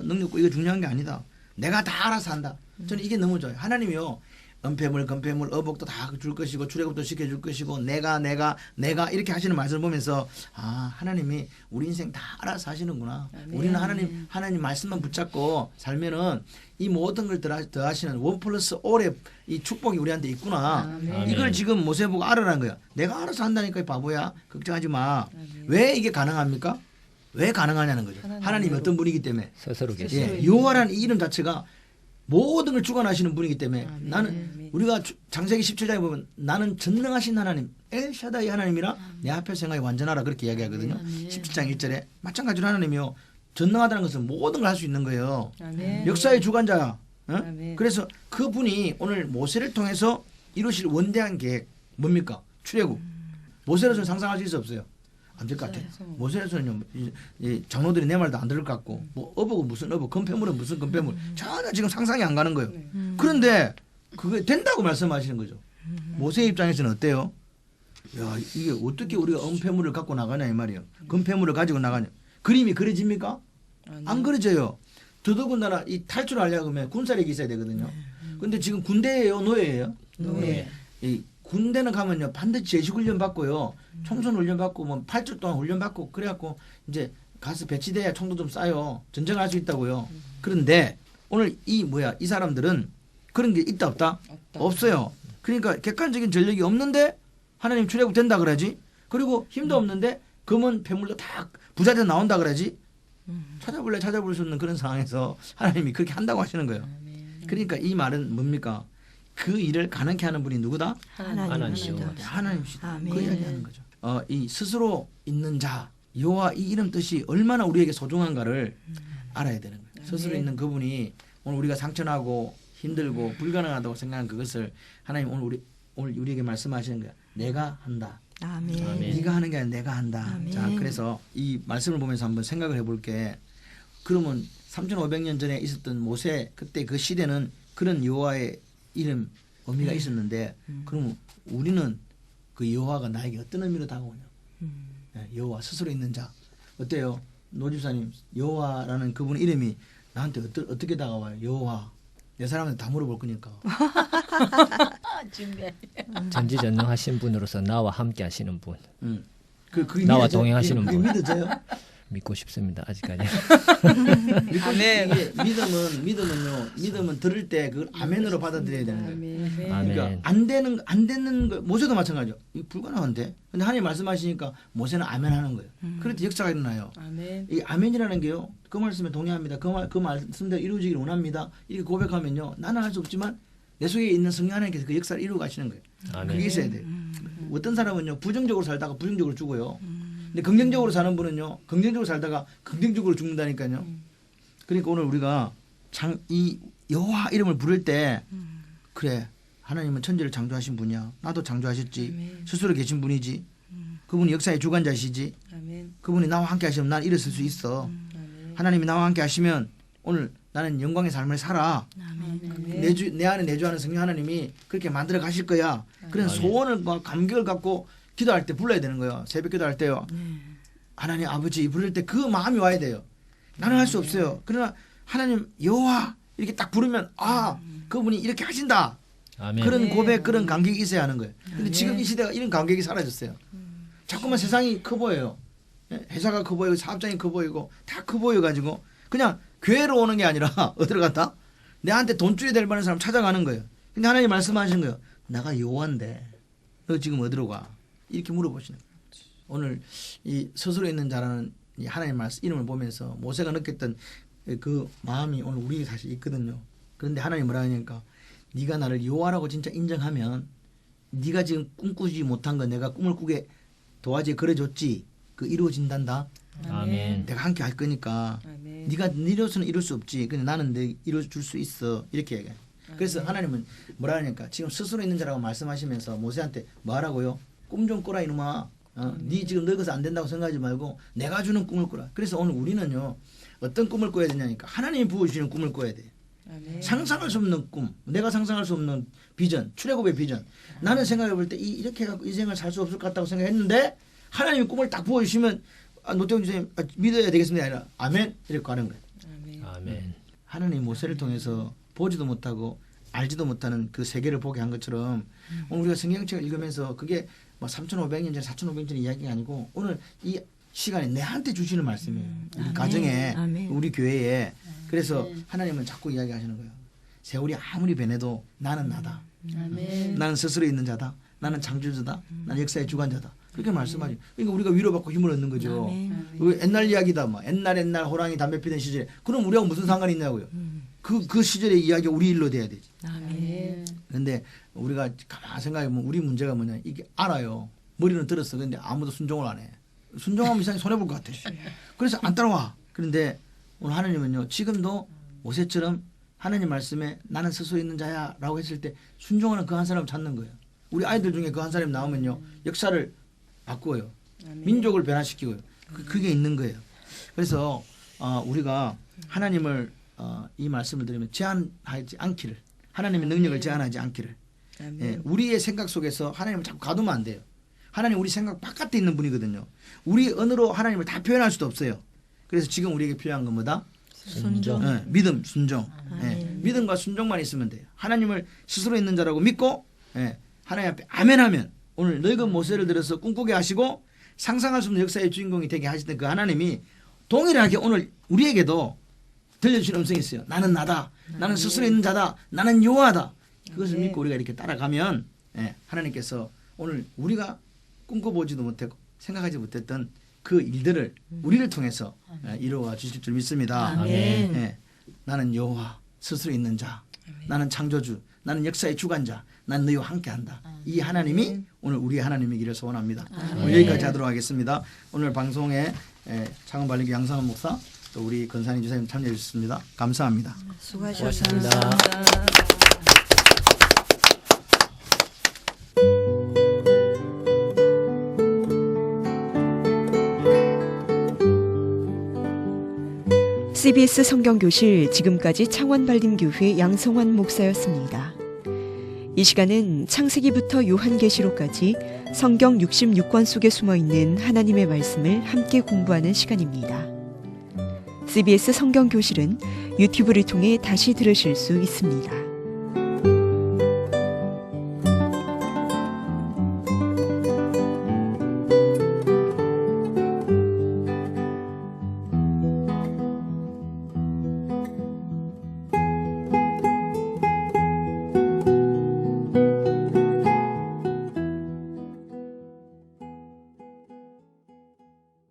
능력 있고 이거 중요한 게 아니다. 내가 다 알아서 한다. 저는 이게 너무 좋아요. 하나님이요. 은폐물, 금폐물, 어복도 다 줄 것이고 출애굽도 시켜줄 것이고 내가 이렇게 하시는 말씀을 보면서 아 하나님이 우리 인생 다 알아서 하시는구나. 우리는 하나님 말씀만 붙잡고 살면은 이 모든 걸 더하시는 1+5의 이 축복이 우리한테 있구나. 이걸 지금 모세 보고 알아라는 거야. 내가 알아서 한다니까 이 바보야. 걱정하지 마. 왜 이게 가능합니까? 왜 가능하냐는 거죠. 하나님이 어떤 분이기 때문에. 스스로 계시는 예, 여호와라는 이 이름 자체가 모든 걸 주관하시는 분이기 때문에 나는 우리가 창세기 17장에 보면 나는 전능하신 하나님 엘샤다이 하나님이라 내 앞에 생각이 완전하라 그렇게 이야기하거든요. 17장 1절에 마찬가지로 하나님이요 전능하다는 것은 모든 걸 할 수 있는 거예요. 역사의 주관자야. 어? 그래서 그분이 오늘 모세를 통해서 이루실 원대한 계획 뭡니까? 출애굽. 모세로서는 상상하실 수 없어요. 안 될 것 같아요. 모세로서는요 이 장로들이 내 말도 안 들을 것 같고 뭐 어복은 무슨 어복, 금폐물은 무슨 금폐물 전혀 지금 상상이 안 가는 거예요. 그런데 그게 된다고 말씀하시는 거죠. 모세 입장에서는 어때요? 야 이게 어떻게 우리가 은폐물을 갖고 나가냐 이 말이에요. 금폐물을 가지고 나가냐. 그림이 그려집니까? 안 그려져요. 더더군다나 이 탈출하려고 하면 군사력이 있어야 되거든요. 근데 지금 군대예요, 노예예요? 노예. 이 군대는 가면요 반드시 제식 훈련 받고요, 총선 훈련 받고 뭐 8주 동안 훈련 받고 그래갖고 이제 가서 배치돼야 총도 좀 쏴요. 전쟁할 수 있다고요. 그런데 오늘 이 사람들은 그런 게 있다 없다? 없어요. 그러니까 객관적인 전력이 없는데 하나님 출애굽 된다 그러지. 그리고 힘도 없는데 검은 폐물도 다 부자재 나온다 그러지. 찾아볼 수 없는 그런 상황에서 하나님이 그렇게 한다고 하시는 거예요. 그러니까 이 말은 뭡니까? 그 일을 가능케 하는 분이 누구다? 하나님이시다. 하나님이시다. 아멘. 그 이야기하는 거죠. 이 스스로 있는 자 여호와 이 이름 뜻이 얼마나 우리에게 소중한가를 알아야 되는 거예요. 스스로 있는 그분이 오늘 우리가 상처나고 힘들고 불가능하다고 생각한 그것을 하나님 오늘 우리에게 말씀하시는 거야. 내가 한다. 아멘. 아멘. 네가 하는 게 아니라 내가 한다. 아멘. 자, 그래서 이 말씀을 보면서 한번 생각을 해볼게. 그러면 3,500년 전에 있었던 모세 그때 그 시대는 그런 여호와의 이름 의미가 있었는데, 그럼 우리는 그 여호와가 나에게 어떤 의미로 다가오냐? 네, 여호와 스스로 있는 자 어때요? 노집사님 여호와라는 그분 이름이 나한테 어떻게 다가와요? 여호와 내 사람한테 다 물어볼 거니까. 전지전능하신 분으로서 나와 함께 하시는 분. 그게 나와 믿어져요? 동행하시는 그게 분. 믿어져요? 믿고 싶습니다. 아직까지. 이게 믿음은 들을 때 그걸 아멘으로 받아들여야 되는 거예요. 아멘. 그러니까 안 되는 거 모세도 마찬가지죠. 이거 불가능한데. 근데 하나님 말씀하시니까 모세는 아멘 하는 거예요. 그럴 때 역사가 일어나요. 이 아멘이라는 게요. 그 말씀에 동의합니다. 그 말씀대로 이루어지기를 원합니다. 이렇게 고백하면요. 나는 할 수 없지만 내 속에 있는 성령 하나님께서 그 역사를 이루어 가시는 거예요. 아멘. 그게 있어야 돼요. 어떤 사람은요. 부정적으로 살다가 부정적으로 죽어요. 근데 긍정적으로 사는 분은요. 긍정적으로 살다가 긍정적으로 죽는다니까요. 그러니까 오늘 우리가 이 여호와 이름을 부를 때 그래 하나님은 천지를 창조하신 분이야. 나도 창조하셨지. 스스로 계신 분이지. 그분이 역사의 주관자시지. 그분이 나와 함께 하시면 난 일어설 수 있어. 하나님이 나와 함께 하시면 오늘 나는 영광의 삶을 살아. 내 안에 내주하는 성령 하나님이 그렇게 만들어 가실 거야. 그런 소원을 감격을 갖고 기도할 때 불러야 되는 거예요. 새벽 기도할 때요. 하나님 아버지 부를 때 그 마음이 와야 돼요. 나는 할 수 없어요. 그러나 하나님 여호와 이렇게 딱 부르면 그분이 이렇게 하신다. 아멘. 그런 고백 그런 감격이 있어야 하는 거예요. 근데 지금 이 시대가 이런 감격이 사라졌어요. 자꾸만 세상이 커 보여요. 회사가 커 보이고 사업장이 커 보이고 다 커 보여가지고 그냥 교회로 오는 게 아니라 어디로 갔다? 내한테 돈 줘야 될 만한 사람 찾아가는 거예요. 근데 하나님 말씀하시는 거예요. 내가 여호와인데 너 지금 어디로 가? 이렇게 물어보시는 거예요. 오늘 이 스스로 있는 자라는 이 하나님 말씀 이름을 보면서 모세가 느꼈던 그 마음이 오늘 우리에게 사실 있거든요. 그런데 하나님 뭐라 하니까 네가 나를 여호와라고 진짜 인정하면 네가 지금 꿈꾸지 못한 거 내가 꿈을 꾸게 도화지에 그려줬지. 그 이루어진단다. 아멘. 내가 함께 할 거니까 네가 이뤄서는 이룰 수 없지. 근데 나는 내 이뤄줄 수 있어. 이렇게 얘기해요. 그래서 하나님은 뭐라 하니까 지금 스스로 있는 자라고 말씀하시면서 모세한테 뭐 하라고요? 꿈 좀 꾸라 이놈아. 네 지금 늙어서 안 된다고 생각하지 말고 내가 주는 꿈을 꾸라. 그래서 오늘 우리는요. 어떤 꿈을 꿔야 되냐니까 하나님이 부어주시는 꿈을 꿔야 돼요. 상상할 수 없는 꿈, 내가 상상할 수 없는 비전, 출애굽의 비전. 나는 생각해 볼 때 이렇게 해갖고 이 생을 살 수 없을 것 같다고 생각했는데 하나님이 꿈을 딱 부어주시면 노태웅 선생님 믿어야 되겠습니다. 아니라 아멘 이렇게 가는 거예요. 아멘. 하나님 모세를 통해서 보지도 못하고 알지도 못하는 그 세계를 보게 한 것처럼 오늘 우리가 성경책을 읽으면서 그게 뭐 3,500년 전, 4,500년 전 이야기가 아니고 오늘 이 시간에 내한테 주시는 말씀이에요. 우리 아멘. 가정에, 아멘. 우리 교회에. 그래서 하나님은 자꾸 이야기하시는 거예요. 세월이 아무리 변해도 나는 나다. 아멘. 나는 스스로 있는 자다. 나는 창조자다. 나는 역사의 주관자다. 그렇게 말씀하죠. 그러니까 우리가 위로받고 힘을 얻는 거죠. 아멘. 그 옛날 이야기다. 뭐 옛날 호랑이 담배 피던 시절에. 그럼 우리하고 무슨 상관이 있냐고요. 그 시절의 이야기가 우리 일로 돼야 되지. 아멘. 그런데 우리가 가만히 생각해보면 우리 문제가 뭐냐. 이게 알아요. 머리는 들었어. 근데 아무도 순종을 안 해. 순종하면 이상하게 손해볼 것 같아. 그래서 안 따라와. 그런데 오늘 하나님은요. 지금도 모세처럼 하나님 말씀에 나는 스스로 있는 자야 라고 했을 때 순종하는 그 한 사람을 찾는 거예요. 우리 아이들 중에 그 한 사람이 나오면요. 역사를 바꾸어요. 민족을 변화시키고요. 그게 있는 거예요. 그래서 우리가 하나님을 이 말씀을 드리면 제한하지 않기를, 하나님의 능력을 제한하지 않기를. 예, 우리의 생각 속에서 하나님을 자꾸 가두면 안 돼요. 하나님 우리 생각 바깥에 있는 분이거든요. 우리 언어로 하나님을 다 표현할 수도 없어요. 그래서 지금 우리에게 필요한 건 뭐다? 순종. 예, 믿음, 순종. 예, 믿음과 순종만 있으면 돼요. 하나님을 스스로 있는 자라고 믿고 하나님 앞에 아멘하면 오늘 늙은 모세를 들어서 꿈꾸게 하시고 상상할 수 없는 역사의 주인공이 되게 하시던 그 하나님이 동일하게 오늘 우리에게도 들려주신 음성이 있어요. 나는 나다. 나는 스스로 있는 자다. 나는 여호와다. 그것을 믿고 우리가 이렇게 따라가면 하나님께서 오늘 우리가 꿈꿔보지도 못했고 생각하지 못했던 그 일들을 우리를 통해서 이루어 주실 줄 믿습니다. 아멘. 나는 여호와 스스로 있는 자. 나는 창조주. 나는 역사의 주관자. 난 너희와 함께한다. 이 하나님이 오늘 우리 하나님이기를 소원합니다. 오늘 여기까지 하도록 하겠습니다. 오늘 방송에 창원발리교 양상원 목사 또 우리 권산희 주사님 참여해 주셨습니다. 감사합니다. 수고하셨습니다. CBS 성경교실 지금까지 창원발림교회 양성환 목사였습니다. 이 시간은 창세기부터 요한계시록까지 성경 66권 속에 숨어있는 하나님의 말씀을 함께 공부하는 시간입니다. CBS 성경교실은 유튜브를 통해 다시 들으실 수 있습니다.